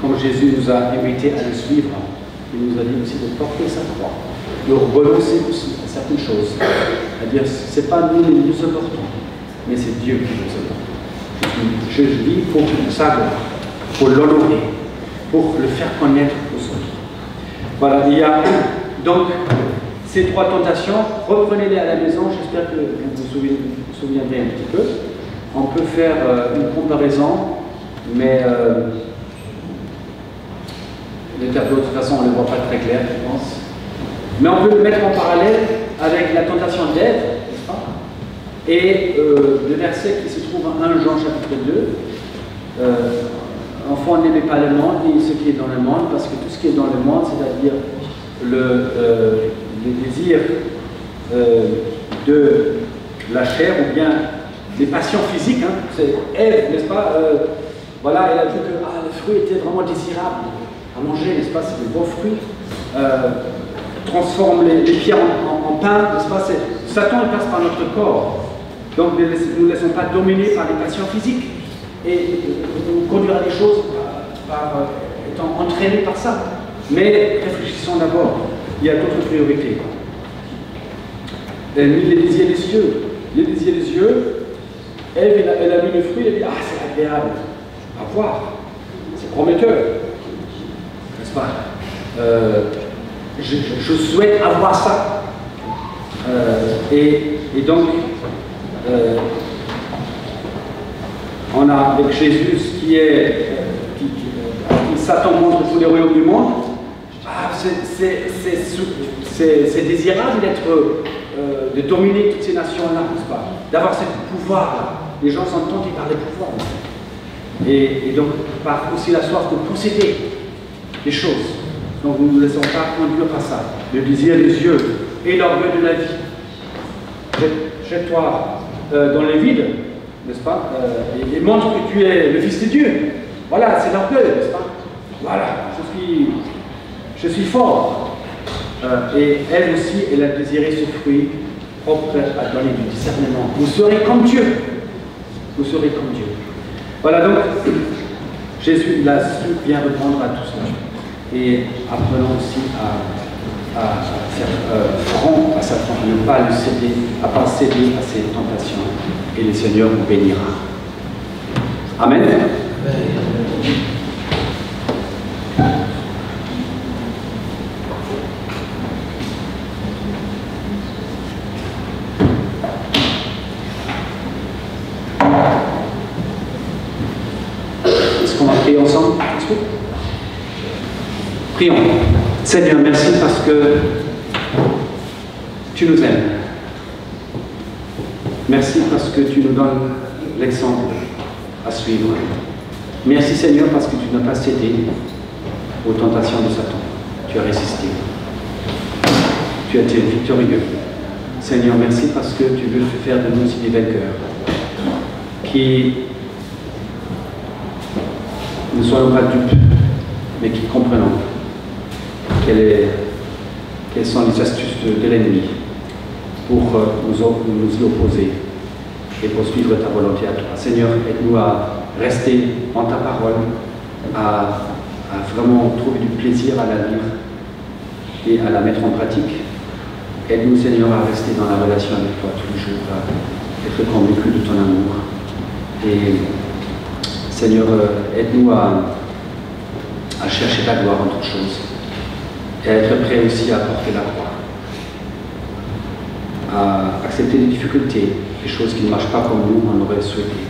Comme Jésus nous a invités à le suivre, il nous a dit aussi de porter sa croix, de renoncer aussi à certaines choses. C'est-à-dire, ce n'est pas nous qui nous supportons, mais c'est Dieu qui nous supporte. Je vis pour sa gloire, pour l'honorer, pour le faire connaître aux autres. Voilà, il y a donc ces trois tentations, reprenez-les à la maison, j'espère que vous vous souviendrez un petit peu. On peut faire une comparaison, mais les tableaux de toute façon on ne les voit pas très clair, je pense. Mais on peut le mettre en parallèle avec la tentation d'Ève, n'est-ce pas? Et le verset qui se trouve en 1 Jean chapitre 2. Enfants, n'aimez pas le monde ni ce qui est dans le monde, parce que tout ce qui est dans le monde, c'est-à-dire les désirs de la chair ou bien les passions physiques, hein. C'est Ève, n'est-ce pas? Voilà, elle a vu que le fruit était vraiment désirable à manger, n'est-ce pas? C'est de beaux fruits. Transforme les pierres en pain, n'est-ce pas? Satan il passe par notre corps. Donc ne nous laissons pas dominer par les passions physiques et nous conduire à des choses étant entraînés par ça. Mais réfléchissons d'abord, il y a d'autres priorités. Elle a mis les désirs des yeux. Les désirs des yeux, elle a mis le fruit, elle a dit, ah c'est agréable à voir, c'est prometteur, n'est-ce pas? Je souhaite avoir ça. Et donc, on a avec Jésus qui Satan montre tous les royaumes du monde. Ah, c'est désirable de dominer toutes ces nations-là, n'est-ce pas? D'avoir ce pouvoir-là. Les gens sont tentés par les pouvoirs. Et donc, par aussi la soif de posséder les choses. Donc, nous ne nous laissons pas conduire par ça. Le désir des yeux et l'orgueil de la vie. Jette-toi dans le vide, n'est-ce pas? Et montre que tu es le Fils de Dieu. Voilà, c'est l'orgueil, n'est-ce pas? Voilà, je suis fort. Et elle aussi, elle a désiré ce fruit propre à donner du discernement. Vous serez comme Dieu. Vous serez comme Dieu. Voilà donc, Jésus l'a su bien répondre à tout cela. Et apprenons aussi à faire front à Satan, à ne pas le céder, à ne pas céder à ses tentations. Et le Seigneur vous bénira. Amen. Est-ce qu'on va prier ensemble? Prions. Seigneur, merci parce que tu nous aimes. Merci parce que tu nous donnes l'exemple à suivre. Merci Seigneur parce que tu n'as pas cédé aux tentations de Satan. Tu as résisté. Tu as été victorieux. Seigneur, merci parce que tu veux faire de nous aussi des vainqueurs. Qui ne soyons pas dupes, mais qui comprenons quelles sont les astuces de l'ennemi pour nous y opposer et pour suivre ta volonté à toi. Seigneur, aide-nous à rester en ta parole, à vraiment trouver du plaisir à la lire et à la mettre en pratique. Aide-nous, Seigneur, à rester dans la relation avec toi tous les jours, à être convaincu de ton amour. Et Seigneur, aide-nous à chercher ta gloire en toutes choses et à être prêt aussi à porter la croix, à accepter les difficultés, les choses qui ne marchent pas comme nous on aurait souhaité.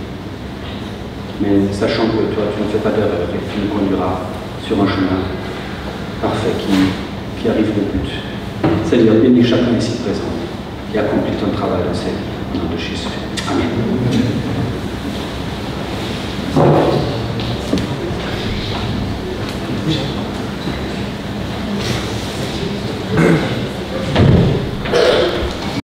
Mais sachant que toi, tu ne fais pas d'erreur et que tu nous conduiras sur un chemin parfait qui arrive au but. Seigneur, bénis chacun ici présent et accomplis ton travail dans cette vie. Au nom de Jésus. Amen.